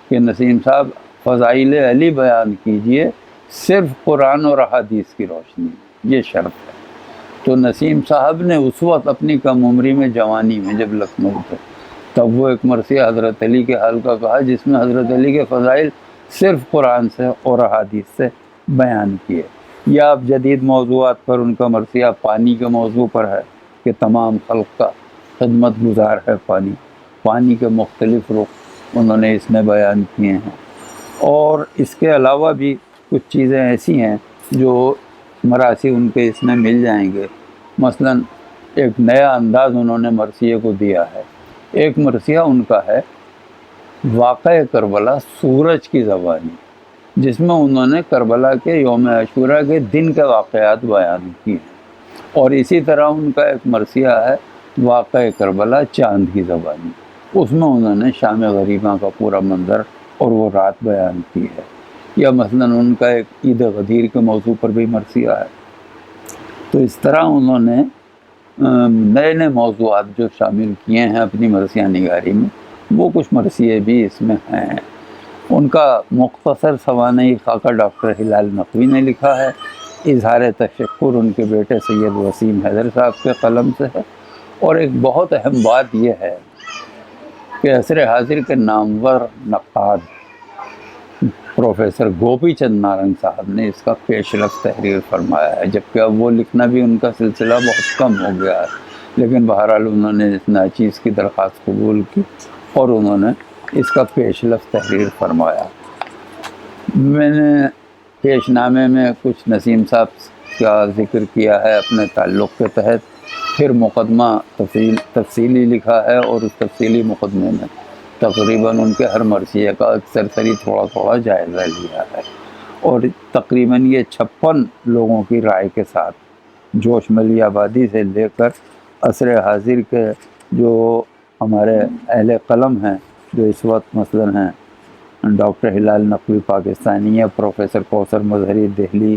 کہ نسیم صاحب فضائل علی بیان کیجئے صرف قرآن اور احادیث کی روشنی میں، یہ شرط ہے۔ تو نسیم صاحب نے اس وقت اپنی کم عمری میں، جوانی میں جب لکھنؤ تھے، تب وہ ایک مرثیہ حضرت علی کے حال کا کہا جس میں حضرت علی کے فضائل صرف قرآن سے اور احادیث سے بیان کیے۔ یا اب جدید موضوعات پر ان کا مرثیہ پانی کے موضوع پر ہے کہ تمام خلق کا خدمت گزار ہے پانی، پانی کے مختلف رخ انہوں نے اس میں بیان کیے ہیں۔ اور اس کے علاوہ بھی کچھ چیزیں ایسی ہیں جو مراثی ان کے اس میں مل جائیں گے۔ مثلا ایک نیا انداز انہوں نے مرثیے کو دیا ہے۔ ایک مرثیہ ان کا ہے واقعہ کربلا سورج کی زبانی، جس میں انہوں نے کربلا کے یوم عاشورہ کے دن کے واقعات بیان کیے، اور اسی طرح ان کا ایک مرثیہ ہے واقعہ کربلا چاند کی زبانی، اس میں انہوں نے شام غریبہ کا پورا منظر اور وہ رات بیان کی ہے۔ یا مثلا ان کا ایک عید غدیر کے موضوع پر بھی مرثیہ ہے۔ تو اس طرح انہوں نے نئے نئے موضوعات جو شامل کیے ہیں اپنی مرثیہ نگاری میں، وہ کچھ مرثیے بھی اس میں ہیں۔ ان کا مختصر سوانحی خاکہ ڈاکٹر ہلال نقوی نے لکھا ہے۔ اظہار تشکر ان کے بیٹے سید وسیم حیدر صاحب کے قلم سے ہے۔ اور ایک بہت اہم بات یہ ہے کہ عصر حاضر کے نامور نقاد پروفیسر گوپی چند نارنگ صاحب نے اس کا پیش رفت تحریر فرمایا ہے، جبکہ اب وہ لکھنا بھی ان کا سلسلہ بہت کم ہو گیا ہے، لیکن بہرحال انہوں نے اس ناچیز کی درخواست قبول کی اور انہوں نے اس کا پیش لفظ تحریر فرمایا۔ میں نے پیش نامے میں کچھ نسیم صاحب کا ذکر کیا ہے اپنے تعلق کے تحت، پھر مقدمہ تفصیلی لکھا ہے، اور اس تفصیلی مقدمے میں تقریباً ان کے ہر مرثیے کا اکثر تھوڑا تھوڑا جائزہ لیا ہے، اور تقریباً یہ 56 لوگوں کی رائے کے ساتھ جوش ملی آبادی سے لے کر عصر حاضر کے جو ہمارے اہل قلم ہیں، جو اس وقت مثلا ہیں ڈاکٹر ہلال نقوی پاکستانی، یا پروفیسر کوثر مظہری دہلی،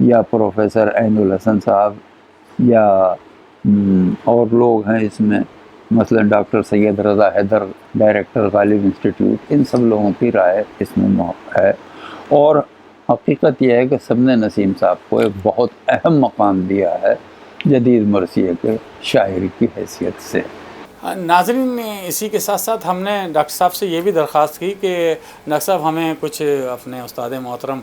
یا پروفیسر عین الحسن صاحب، یا اور لوگ ہیں اس میں، مثلا ڈاکٹر سید رضا حیدر، ڈائریکٹر غالب انسٹیٹیوٹ، ان سب لوگوں کی رائے اس میں ہے۔ اور حقیقت یہ ہے کہ سب نے نسیم صاحب کو ایک بہت اہم مقام دیا ہے جدید مرثیے کے شاعر کی حیثیت سے۔ ناظرین، اسی کے ساتھ ساتھ ہم نے ڈاکٹر صاحب سے یہ بھی درخواست کی کہ ڈاکٹر صاحب ہمیں کچھ اپنے استاد محترم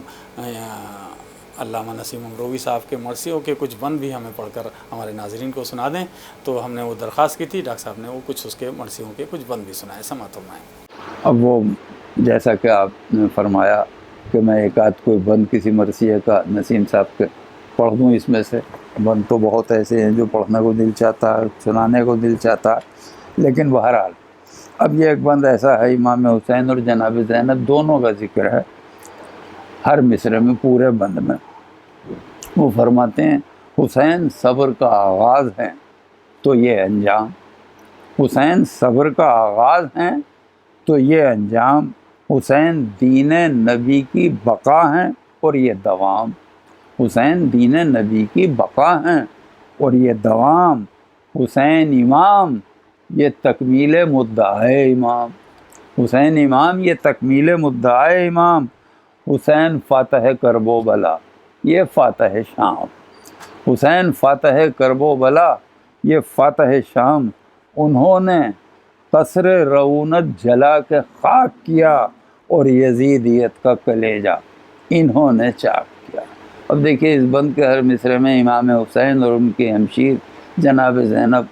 علامہ نسیم امروی صاحب کے مرثیوں کے کچھ بند بھی ہمیں پڑھ کر ہمارے ناظرین کو سنا دیں، تو ہم نے وہ درخواست کی تھی، ڈاکٹر صاحب نے وہ کچھ اس کے مرثیوں کے کچھ بند بھی سنائے، سماعت فرمائیں۔ اب وہ جیسا کہ آپ نے فرمایا کہ میں ایک آدھ کوئی بند کسی مرثیے کا نسیم صاحب کے پڑھ دوں، اس میں سے بند تو بہت ایسے ہیں جو پڑھنے کو دل چاہتا ہے، سنانے کو دل چاہتا ہے، لیکن بہرحال اب یہ ایک بند ایسا ہے، امام حسین اور جناب زینب دونوں کا ذکر ہے ہر مصرعے میں، پورے بند میں۔ وہ فرماتے ہیں حسین صبر کا آغاز ہے تو یہ انجام، حسین صبر کا آغاز ہے تو یہ انجام، حسین دین نبی کی بقا ہیں اور یہ دوام، حسین دین نبی کی بقا ہیں اور یہ دوام، حسین امام یہ تکمیل مدعائے امام، حسین امام یہ تکمیل مدعائے امام، حسین فاتح کرب و بلا یہ فاتح شام، حسین فاتح کرب و بلا یہ فاتح شام، انہوں نے قصر رعونت جلا کے خاک کیا اور یزیدیت کا کلیجہ انہوں نے چاک کیا۔ اب دیکھیے اس بند کے ہر مصرعے میں امام حسین اور ان کے ہمشیر جناب زینب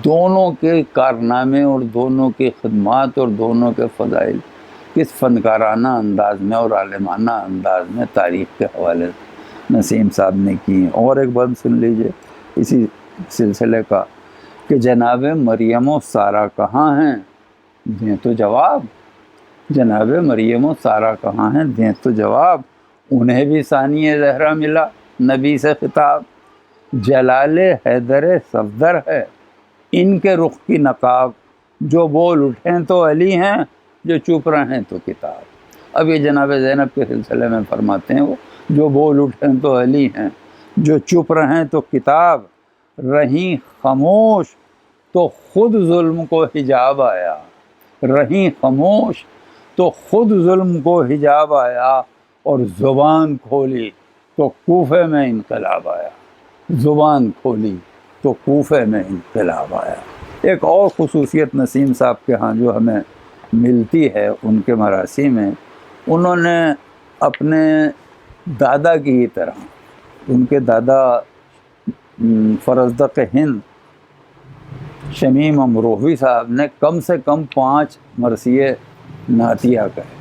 دونوں کے کارنامے اور دونوں کی خدمات اور دونوں کے فضائل کس فنکارانہ انداز میں اور عالمانہ انداز میں تاریخ کے حوالے سے نسیم صاحب نے کی۔ اور ایک بند سن لیجئے اسی سلسلے کا کہ جناب مریم و سارہ کہاں ہیں دیں تو جواب، جناب مریم و سارہ کہاں ہیں دیں تو جواب، انہیں بھی ثانی زہرا ملا نبی سے خطاب، جلال حیدر صفدر ہے ان کے رخ کی نقاب، جو بول اٹھیں تو علی ہیں، جو چپ رہیں تو کتاب۔ اب یہ جناب زینب کے سلسلے میں فرماتے ہیں وہ، جو بول اٹھیں تو علی ہیں، جو چپ رہیں تو کتاب، رہیں خاموش تو خود ظلم کو حجاب آیا، رہیں خاموش تو خود ظلم کو حجاب آیا، اور زبان کھولی تو کوفے میں انقلاب آیا، زبان کھولی تو کوفے میں انقلاب آیا۔ ایک اور خصوصیت نسیم صاحب کے ہاں جو ہمیں ملتی ہے ان کے مراثی میں، انہوں نے اپنے دادا کی ہی طرح، ان کے دادا فرزدق ہند شمیم امروہوی صاحب نے کم سے کم 5 مرثیے نعتیہ کہے،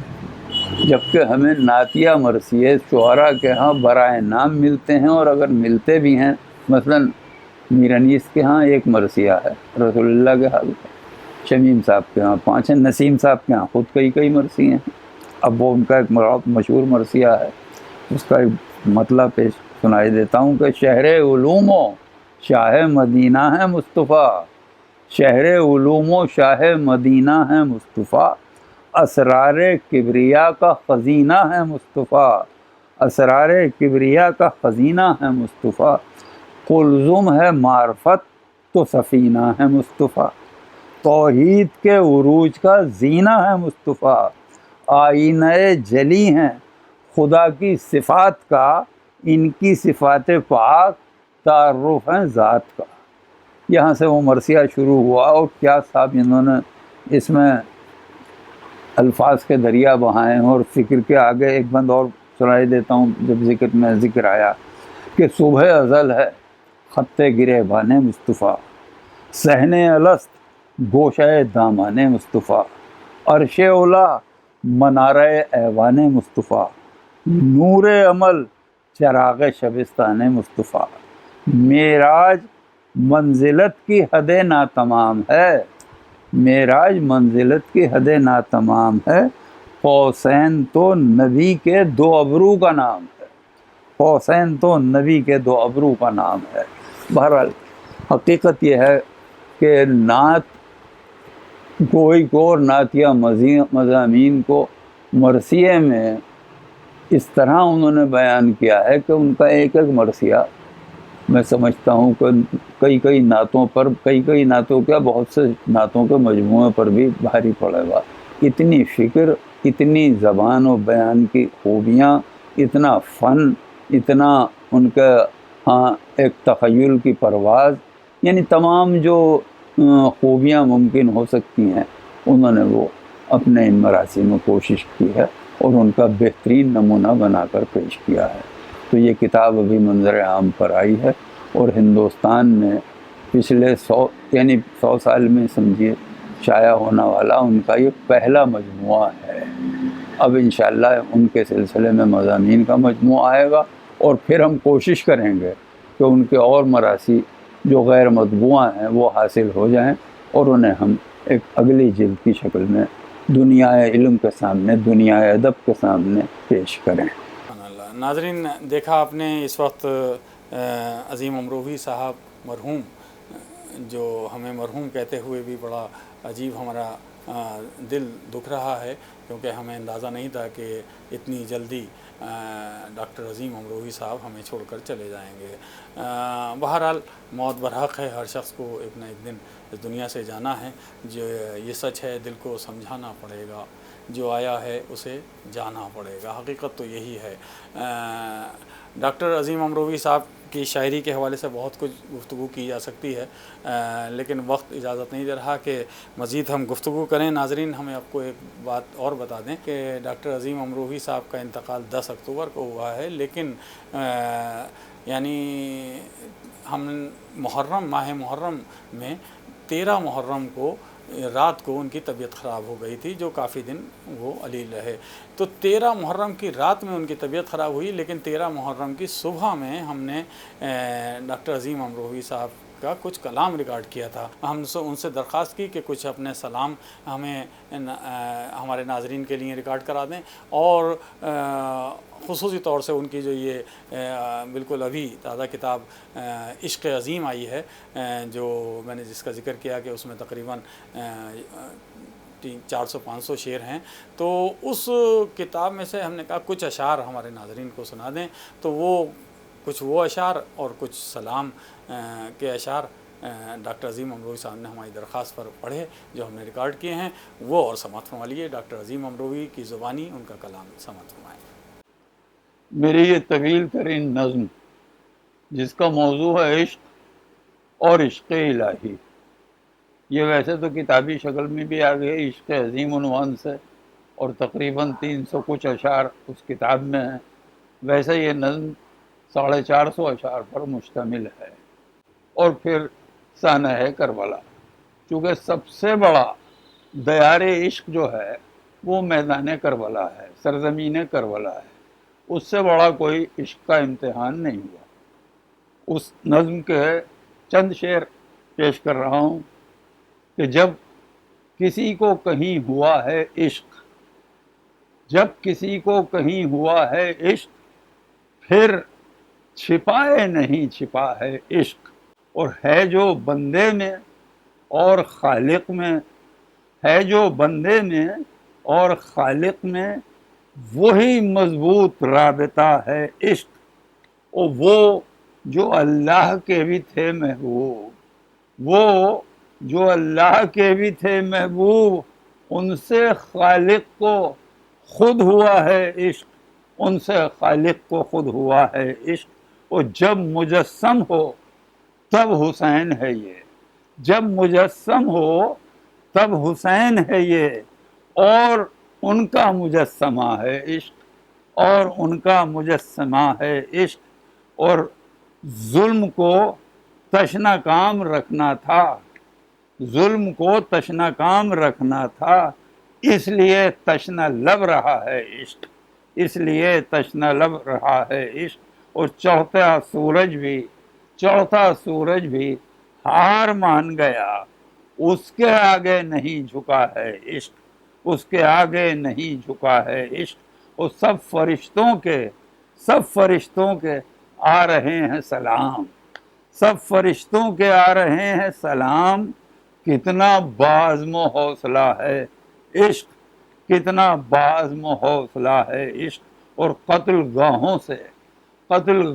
جبکہ ہمیں نعتیہ مرثیے شعراء کے ہاں برائے نام ملتے ہیں، اور اگر ملتے بھی ہیں مثلاً میر انیس کے ہاں 1 مرثیہ ہے رسول اللہ کے حال کا، شمیم صاحب کے ہاں 5 ہیں، نسیم صاحب کے ہاں خود کئی مرثیے ہیں۔ اب وہ ان کا ایک مشہور مرثیہ ہے، اس کا ایک مطلب پیش سنائی دیتا ہوں کہ شہر علوم و شاہ مدینہ ہے مصطفیٰ، شہر علوم و شاہ مدینہ ہے مصطفیٰ، اسرار کبریا کا خزینہ ہے مصطفیٰ، اسرار کبریا کا خزینہ ہے مصطفیٰ، قلزم ہے معرفت تو سفینہ ہے مصطفیٰ، توحید کے عروج کا زینہ ہے مصطفیٰ، آئینہ جلی ہیں خدا کی صفات کا، ان کی صفات پاک تعارف ہیں ذات کا۔ یہاں سے وہ مرثیہ شروع ہوا، اور کیا صاحب انہوں نے اس میں الفاظ کے دریا بہائے ہیں۔ اور فکر کے آگے ایک بند اور سنائی دیتا ہوں، جب ذکر آیا کہ صبح ازل ہے خط گرے بانے مصطفیٰ، صحن الست گوشہ دامان مصطفیٰ، عرش اولا منارہ ایوان مصطفیٰ، نور عمل چراغ شبستان مصطفیٰ، معراج منزلت کی حد ناتمام ہے، معراج منزلت کی حد ناتمام ہے، قوسین تو نبی کے 2 ابرو کا نام ہے، قوسین تو نبی کے 2 ابرو کا نام ہے۔ بہرحال حقیقت یہ ہے کہ نعت گوئی کو اور نعتیہ مضامین کو مرثیے میں اس طرح انہوں نے بیان کیا ہے کہ ان کا ایک مرثیہ میں سمجھتا ہوں کہ کئی نعتوں پر، کئی نعتوں کیا بہت سے نعتوں کے مجموعے پر بھی بھاری پڑے گا۔ اتنی فکر، اتنی زبان و بیان کی خوبیاں، اتنا فن، اتنا ان کے ہاں ایک تخیل کی پرواز، یعنی تمام جو خوبیاں ممکن ہو سکتی ہیں انہوں نے وہ اپنے ان مراثی میں کوشش کی ہے، اور ان کا بہترین نمونہ بنا کر پیش کیا ہے۔ تو یہ کتاب ابھی منظر عام پر آئی ہے، اور ہندوستان میں پچھلے 100 سال میں سمجھیے شائع ہونے والا ان کا یہ پہلا مجموعہ ہے۔ اب انشاءاللہ ان کے سلسلے میں مضامین کا مجموعہ آئے گا، اور پھر ہم کوشش کریں گے کہ ان کے اور مراثی جو غیر مطبوعہ ہیں وہ حاصل ہو جائیں، اور انہیں ہم ایک اگلی جلد کی شکل میں دنیا علم کے سامنے، دنیا ادب کے سامنے پیش کریں۔ ناظرین، دیکھا آپ نے اس وقت عظیم امروہوی صاحب مرحوم، جو ہمیں مرحوم کہتے ہوئے بھی بڑا عجیب ہمارا دل دکھ رہا ہے، کیونکہ ہمیں اندازہ نہیں تھا کہ اتنی جلدی ڈاکٹر عظیم امروہوی صاحب ہمیں چھوڑ کر چلے جائیں گے۔ بہرحال موت برحق ہے، ہر شخص کو ایک نہ ایک دن اس دنیا سے جانا ہے، جو یہ سچ ہے، دل کو سمجھانا پڑے گا، جو آیا ہے اسے جانا پڑے گا، حقیقت تو یہی ہے۔ ڈاکٹر عظیم امروہوی صاحب کی شاعری کے حوالے سے بہت کچھ گفتگو کی جا سکتی ہے، لیکن وقت اجازت نہیں دے رہا کہ مزید ہم گفتگو کریں۔ ناظرین، ہمیں آپ کو ایک بات اور بتا دیں کہ ڈاکٹر عظیم امروہوی صاحب کا انتقال 10 اکتوبر کو ہوا ہے، لیکن یعنی ہم ماہ محرم میں 13 محرم کو رات کو ان کی طبیعت خراب ہو گئی تھی، جو کافی دن وہ علیل رہے۔ تو 13 محرم کی رات میں ان کی طبیعت خراب ہوئی، لیکن 13 محرم کی صبح میں ہم نے ڈاکٹر عظیم امروہوی صاحب کا کچھ کلام ریکارڈ کیا تھا. ہم ان سے درخواست کی کہ کچھ اپنے سلام ہمیں ہمارے ناظرین کے لیے ریکارڈ کرا دیں، اور خصوصی طور سے ان کی جو یہ بالکل ابھی تازہ کتاب عشق عظیم آئی ہے، جو میں نے جس کا ذکر کیا کہ اس میں تقریباً 400-500 شعر ہیں، تو اس کتاب میں سے ہم نے کہا کچھ اشعار ہمارے ناظرین کو سنا دیں. تو وہ اشعار اور کچھ سلام کے اشعار ڈاکٹر عظیم امروی صاحب نے ہماری درخواست پر پڑھے، جو ہم نے ریکارڈ کیے ہیں، وہ اور سماعت فرما لیے. ڈاکٹر عظیم امروی کی زبانی ان کا کلام سماعت فرمائیں. میری یہ طویل ترین نظم جس کا موضوع ہے عشق اور عشق الہی، یہ ویسے تو کتابی شکل میں بھی آ گئی عشق عظیم عنوان سے، اور تقریباً 300 کچھ اشعار اس کتاب میں ہیں. ویسے یہ نظم 450 اشعار پر مشتمل ہے. اور پھر سانحہ کربلا، چونکہ سب سے بڑا دیار عشق جو ہے وہ میدان کربلا ہے، سرزمین کربلا ہے. اس سے بڑا کوئی عشق کا امتحان نہیں ہوا. اس نظم کے چند شعر پیش کر رہا ہوں کہ جب کسی کو کہیں ہوا ہے عشق، جب کسی کو کہیں ہوا ہے عشق، پھر چھپائے نہیں چھپا ہے عشق. اور ہے جو بندے میں اور خالق میں، ہے جو بندے میں اور خالق میں، وہی مضبوط رابطہ ہے عشق. اور وہ جو اللہ کے بھی تھے محبوب، وہ جو اللہ کے بھی تھے محبوب، ان سے خالق کو خود ہوا ہے عشق، ان سے خالق کو خود ہوا ہے عشق. اور جب مجسم ہو تب حسین ہے یہ، جب مجسم ہو تب حسین ہے یہ، اور ان کا مجسمہ ہے عشق، اور ان کا مجسمہ ہے عشق. اور ظلم کو تشنہ کام رکھنا تھا، ظلم کو تشنہ کام رکھنا تھا، اس لیے تشنہ لب رہا ہے عشق، اس لیے تشنہ لب رہا ہے عشق. اور چڑھتا سورج بھی ہار مان گیا، اس کے آگے نہیں جھکا ہے عشق، اس کے آگے نہیں جھکا ہے عشق. اور سب فرشتوں کے آ رہے ہیں سلام، سب فرشتوں کے آ رہے ہیں سلام. کتنا بعزم و حوصلہ ہے عشق، کتنا بعزم و حوصلہ ہے عشق. اور قتل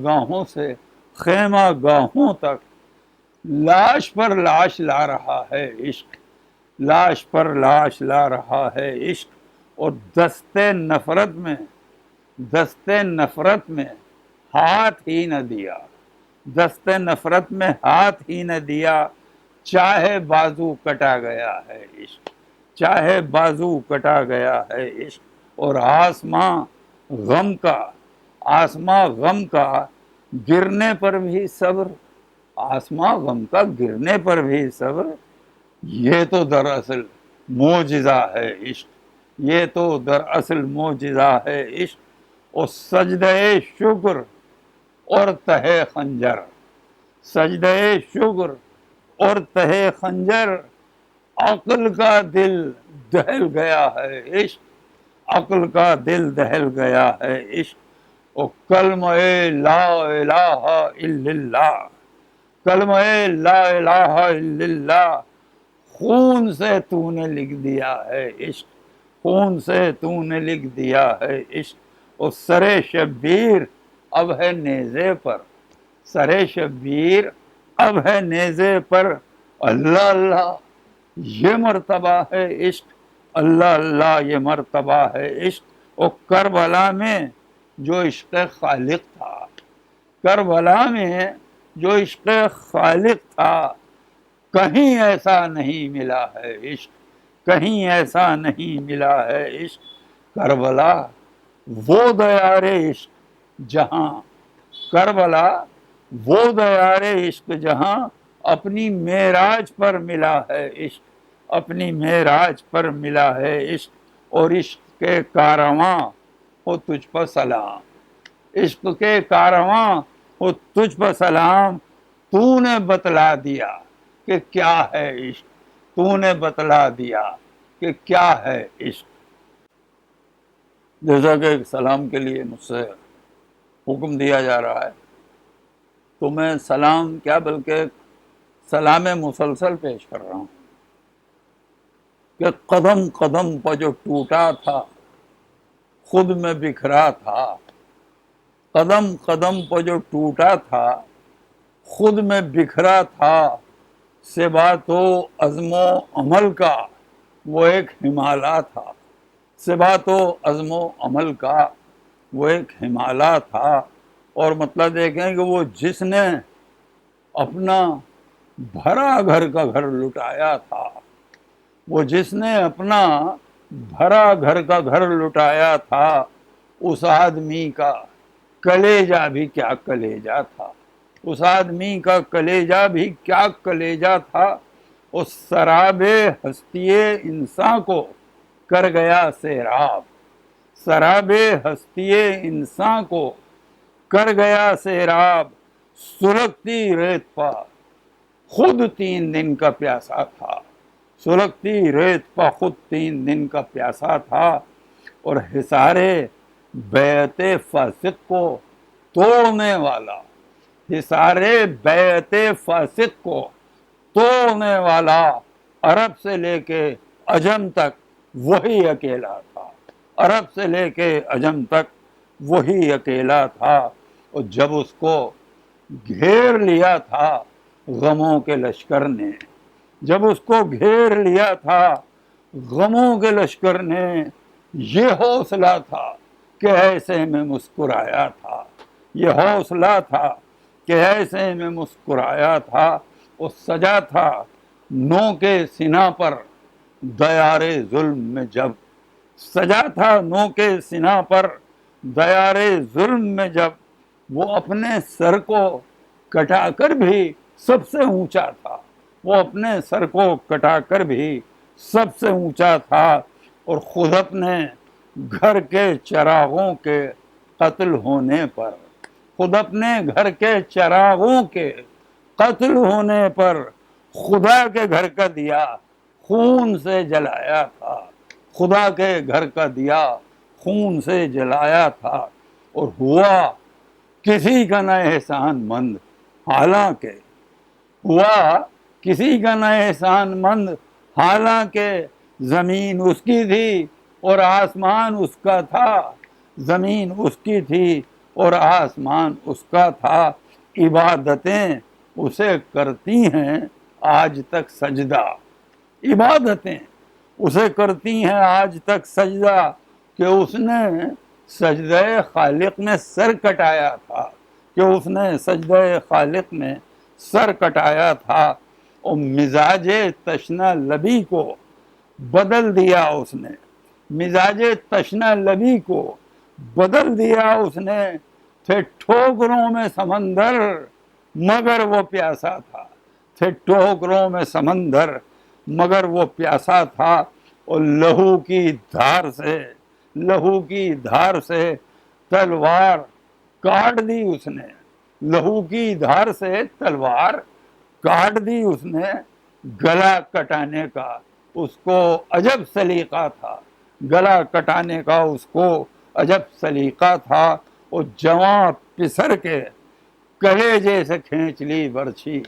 گاہوں سے خیمہ گاہوں تک لاش پر لاش لا رہا ہے عشق، لاش پر لاش لا رہا ہے عشق. اور دستے نفرت میں ہاتھ ہی نہ دیا، دستے نفرت میں ہاتھ ہی نہ دیا، چاہے بازو کٹا گیا ہے عشق، چاہے بازو کٹا گیا ہے عشق. اور آسماں غم کا گرنے پر بھی صبر، آسماں غم کا گرنے پر بھی صبر، یہ تو دراصل معجزہ ہے عشق، یہ تو دراصل معجزہ ہے عشق. اور سجدہ شکر اور تہے خنجر، سجدہ شکر اور تہے خنجر، عقل کا دل دہل گیا ہے عشق، عقل کا دل دہل گیا ہے عشق. اور کلمہ لا الہ الا اللہ، کلمہ لا الہ الا اللہ، خون سے تو نے لکھ دیا ہے عشق، خون سے تو نے لکھ دیا ہے عشق. اور سرے شبیر اب ہے نیزے پر، سرے شبیر اب ہے نیزے پر، اللہ اللہ یہ مرتبہ ہے عشق، اللہ اللہ یہ مرتبہ ہے عشق. اور کربلا میں جو عشق خالق تھا، کربلا میں جو عشق خالق تھا، کہیں ایسا نہیں ملا ہے عشق، کہیں ایسا نہیں ملا ہے عشق. کربلا وہ دیار عشق جہاں، کربلا وہ دیار عشق جہاں اپنی معراج پر ملا ہے عشق، اپنی معراج پر ملا ہے عشق. اور عشق کے کارواں ہو تجھ پر سلام، عشق کے کارواں ہو تجھ پر سلام، تو نے بتلا دیا کہ کیا ہے عشق، تو نے بتلا دیا کہ کیا ہے عشق۔ جیسا کہ سلام کے لیے مجھ سے حکم دیا جا رہا ہے تو میں سلام کیا بلکہ سلام مسلسل پیش کر رہا ہوں کہ قدم قدم پر جو ٹوٹا تھا خود میں بکھرا تھا، قدم قدم پر جو ٹوٹا تھا خود میں بکھرا تھا، سوا تو عزم و عمل کا وہ ایک ہمالیہ تھا، سوا تو عزم و عمل کا وہ ایک ہمالیہ تھا۔ اور مطلب دیکھیں کہ وہ جس نے اپنا بھرا گھر کا گھر لٹایا تھا، وہ جس نے اپنا بھرا گھر کا گھر لٹایا تھا، اس آدمی کا کلیجہ بھی کیا کلیجہ تھا، اس آدمی کا کلیجہ بھی کیا کلیجہ تھا۔ اس سراب ہستی انسان کو کر گیا سیراب، سراب ہستی انسان کو کر گیا سیراب، سلگتی ریت پا خود 3 دن کا پیاسا تھا، سلگتی ریت پا خود 3 دن کا پیاسا تھا۔ اور حصارے بیعت فاسق کو توڑنے والا، حصارے بیعت فاسق کو توڑنے والا عرب سے لے کے عجم تک وہی اکیلا تھا، عرب سے لے کے عجم تک وہی اکیلا تھا۔ اور جب اس کو گھیر لیا تھا غموں کے لشکر نے، جب اس کو گھیر لیا تھا غموں کے لشکر نے، یہ حوصلہ تھا کہ ایسے میں مسکرایا تھا، یہ حوصلہ تھا کہ ایسے میں مسکرایا تھا۔ وہ سجا تھا نو کے سینہ پر دیار ظلم میں جب، سجا تھا نو کے سینہ پر دیار ظلم میں جب، وہ اپنے سر کو کٹا کر بھی سب سے اونچا تھا، وہ اپنے سر کو کٹا کر بھی سب سے اونچا تھا۔ اور خود اپنے گھر کے چراغوں کے قتل ہونے پر، خود اپنے گھر کے چراغوں کے قتل ہونے پر خدا کے گھر کا دیا خون سے جلایا تھا، خدا کے گھر کا دیا خون سے جلایا تھا۔ اور ہوا کسی کا نہ احسان مند، حالانکہ ہوا کسی کا نہ احسان مند، حالانکہ زمین اس کی تھی اور آسمان اس کا تھا، زمین اس کی تھی اور آسمان اس کا تھا۔ عبادتیں اسے کرتی ہیں آج تک سجدہ، عبادتیں اسے کرتی ہیں آج تک سجدہ، کہ اس نے سجدہ خالق میں سر کٹایا تھا، کہ اس نے سجدہ خالق میں سر کٹایا تھا۔ اور مزاج تشنہ لبی کو بدل دیا اس نے، مزاج تشنہ لبی کو بدل دیا اس نے، تھے ٹھوکروں میں سمندر مگر وہ پیاسا تھا، تھے ٹھوکروں میں سمندر مگر وہ پیاسا تھا۔ اور لہو کی دھار سے، لہو کی دھار سے تلوار کاٹ دی اس نے، لہو کی دھار سے تلوار کاٹ دی اس نے۔ گلا کٹانے کا اس کو عجب سلیقہ تھا، گلا کٹانے کا اس کو عجب سلیقہ تھا۔ اور جواں پسر کے کلیجے سے کھینچ لی برچھی،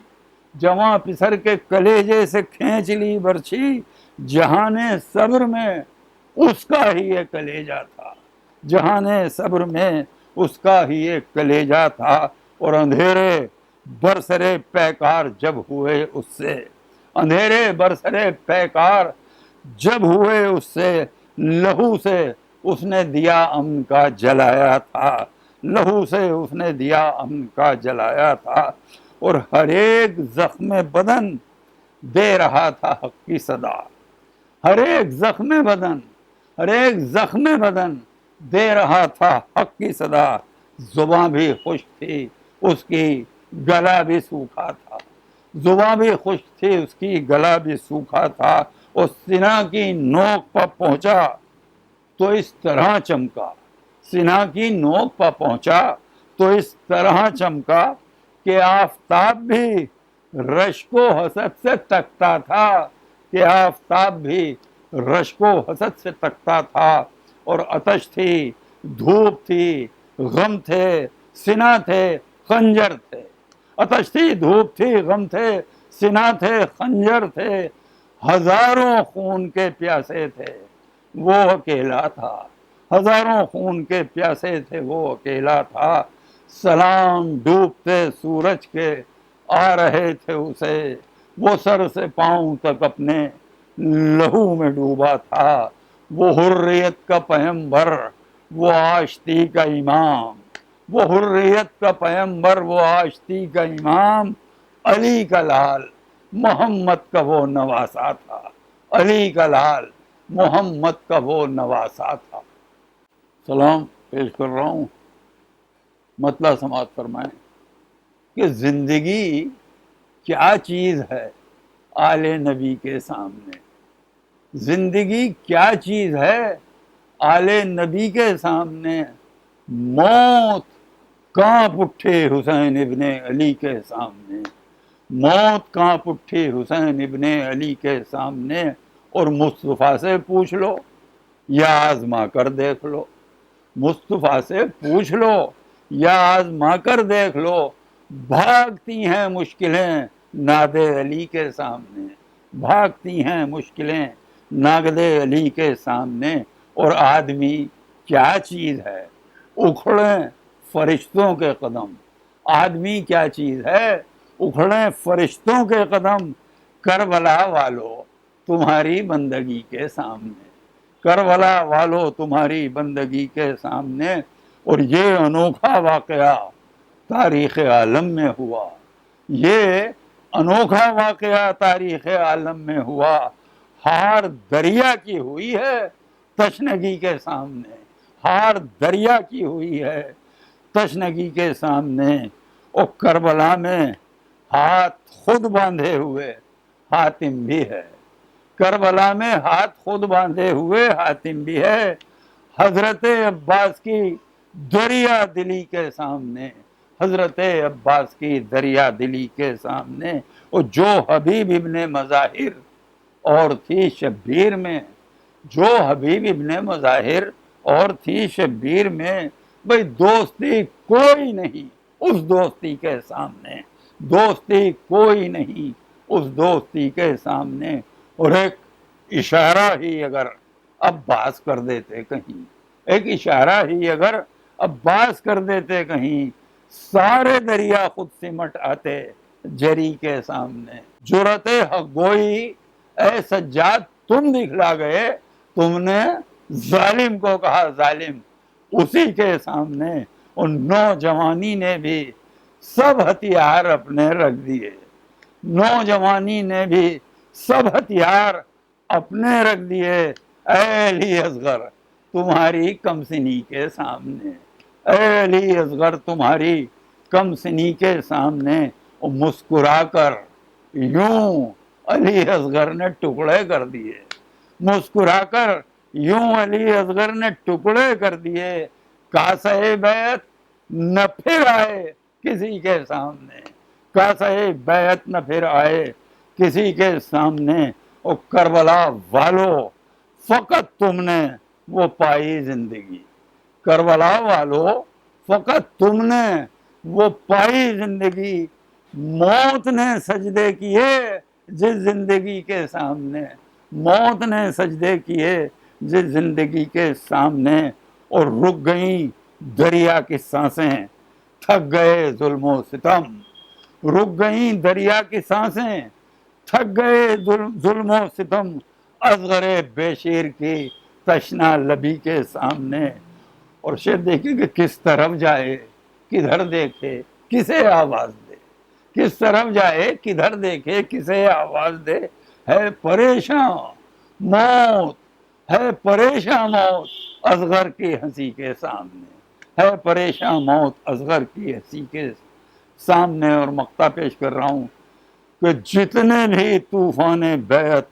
جواں پسر کے کلیجے سے کھینچ لی برچھی، جہان صبر میں اس کا ہی ایک کلیجہ تھا، جہان صبر میں اس کا ہی ایک کلیجہ تھا۔ اور اندھیرے برسرے پیکار جب ہوئے اس سے، اندھیرے برسرے پیکار جب ہوئے اس سے، لہو سے اس نے دیا امن کا جلایا تھا، لہو سے اس نے دیا امن کا جلایا تھا۔ اور ہر ایک زخم بدن دے رہا تھا حق کی صدا، ہر ایک زخم بدن، ہر ایک زخم بدن دے رہا تھا حق کی صدا۔ زباں بھی خشک تھی اس کی گلا بھی سوکھا تھا، زباں بھی خشک تھی اس کی گلا بھی سوکھا تھا۔ اور سینہ کی نوک پر پہنچا تو اس طرح چمکا، سینہ کی نوک پر پہنچا تو اس طرح چمکا کہ آفتاب بھی رشک و حسد سے تکتا تھا، کہ آفتاب بھی رشک و حسد سے تکتا تھا، اور آتش تھی، دھوپ تھی، غم تھے، سنا تھے، خنجر تھے۔ آتش تھی، دھوپ تھی، غم تھے، سنا تھے، خنجر تھے، ہزاروں خون کے پیاسے تھے، وہ اکیلا تھا، ہزاروں خون کے پیاسے تھے، وہ اکیلا تھا، سلام ڈوبتے سورج کے آ رہے تھے اسے، وہ سر سے پاؤں تک اپنے لہو میں ڈوبا تھا، وہ حریت کا پیمبر، وہ آشتی کا امام، وہ حریت کا پیمبر، وہ آشتی کا امام، علی کا لال محمد کا وہ نواسا تھا، علی کا لال محمد کا وہ نواسا تھا۔ سلام پیش کر رہا ہوں، مطلع سماعت فرمائیں کہ زندگی کیا چیز ہے آل نبی کے سامنے، زندگی کیا چیز ہے آل نبی کے سامنے، موت کانپ اٹھے حسین ابن علی کے سامنے، موت کانپ اٹھی حسین ابن علی کے سامنے، اور مصطفیٰ سے پوچھ لو یا آزما کر دیکھ لو، مصطفیٰ سے پوچھ لو یا آزما کر دیکھ لو، بھاگتی ہیں مشکلیں ناد علی کے سامنے، بھاگتی ہیں مشکلیں ناگد علی کے سامنے، اور آدمی کیا چیز ہے اکھڑیں فرشتوں کے قدم، آدمی کیا چیز ہے اکھڑیں فرشتوں کے قدم، کربلا والو تمہاری بندگی کے سامنے، کربلا والو تمہاری بندگی کے سامنے۔ اور یہ انوکھا واقعہ تاریخ عالم میں ہوا، یہ انوکھا واقعہ تاریخ عالم میں ہوا، ہار دریا کی ہوئی ہے تشنگی کے سامنے، ہار دریا کی ہوئی ہے تشنگی کے سامنے، اور کربلا میں ہاتھ خود باندھے ہوئے حاتم بھی ہے، کربلا میں ہاتھ خود باندھے ہوئے حاتم بھی ہے، حضرت عباس کی دریا دلی کے سامنے، حضرت عباس کی دریا دلی کے سامنے، اور جو حبیب ابن مظاہر اور تھی شبیر میں، جو حبیب ابن مظاہر اور تھی شبیر میں، بھئی دوستی کوئی نہیں اس دوستی کے سامنے، دوستی کوئی نہیں اس دوستی کے سامنے، اور ایک اشارہ ہی اگر عباس کر دیتے کہیں، ایک اشارہ ہی اگر عباس کر دیتے کہیں، سارے دریا خود سمٹ آتے جری کے سامنے۔ جرأت حق گوئی اے سجاد تم دکھلا گئے، تم نے ظالم کو کہا ظالم اسی کے سامنے، ان نوجوانی نے بھی سب ہتھیار اپنے رکھ دیے، نوجوانی نے بھی سب ہتھیار اپنے رکھ دیے، اے علی اصغر تمہاری کم سنی کے سامنے، اے علی اصغر تمہاری کم سنی کے سامنے، اور مسکرا کر یوں علی اصغر نے ٹکڑے کر دیے، مسکرا کر یوں علی اصغر نے ٹکڑے کر دیے، کاسہ بیعت نہ پھر آئے کسی کے سامنے، کاسہ بیعت نہ پھر آئے کسی کے سامنے، اور کربلا والو فقط تم نے وہ پائی زندگی، کربلا والو فقط تم نے وہ پائی زندگی، موت نے سجدے کیے جس زندگی کے سامنے، موت نے سجدے کیے جس زندگی کے سامنے، اور رک گئیں دریا کی سانسیں، تھک گئے ظلم و ستم، رک گئیں دریا کی سانسیں، تھک گئے ظلم و ستم، اصغر بے شیر کی تشنا لبی کے سامنے۔ اور شعر دیکھیں کہ کس طرف جائے کدھر دیکھے کسے آواز دے، کس طرف جائے کدھر دیکھے کسے آواز دے، ہے پریشان موت، ہے پریشان موت اصغر کی ہنسی کے سامنے، ہے پریشان موت اصغر کی ہنسی کے سامنے۔ اور مقطع پیش کر رہا ہوں کہ جتنے بھی طوفان بیعت،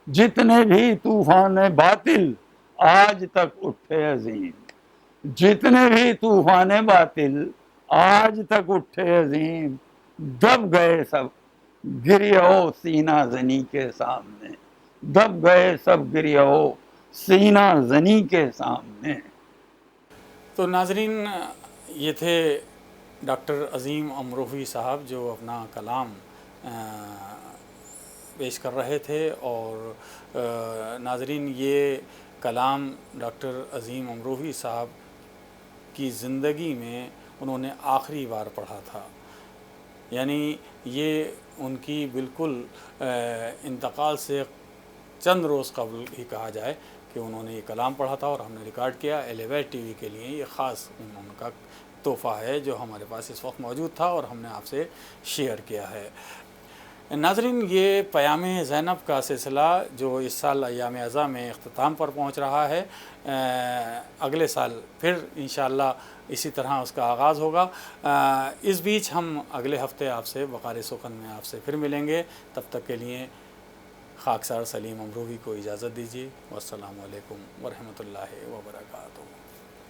جتنے بھی طوفان باطل آج تک اٹھے عظیم، جتنے بھی طوفان باطل آج تک اٹھے عظیم دب گئے سب گریہو سینہ زنی کے سامنے، دب گئے سب گریہو سینہ زنی کے سامنے۔ تو ناظرین، یہ تھے ڈاکٹر عظیم امروہوی صاحب جو اپنا کلام پیش کر رہے تھے، اور ناظرین یہ کلام ڈاکٹر عظیم امروہوی صاحب کی زندگی میں انہوں نے آخری بار پڑھا تھا، یعنی یہ ان کی بالکل انتقال سے چند روز قبل ہی کہا جائے کہ انہوں نے یہ کلام پڑھا تھا، اور ہم نے ریکارڈ کیا ایل اے ویڈ ٹی وی کے لیے۔ یہ خاص ان کا تحفہ ہے جو ہمارے پاس اس وقت موجود تھا اور ہم نے آپ سے شیئر کیا ہے۔ ناظرین، یہ پیام زینب کا سلسلہ جو اس سال ایام اعزاء میں اختتام پر پہنچ رہا ہے، اگلے سال پھر انشاءاللہ اسی طرح اس کا آغاز ہوگا۔ اس بیچ ہم اگلے ہفتے آپ سے وقار سخن میں آپ سے پھر ملیں گے۔ تب تک کے لیے خاکسار سلیم امروہوی کو اجازت دیجیے۔ والسلام علیکم ورحمۃ اللہ وبرکاتہ۔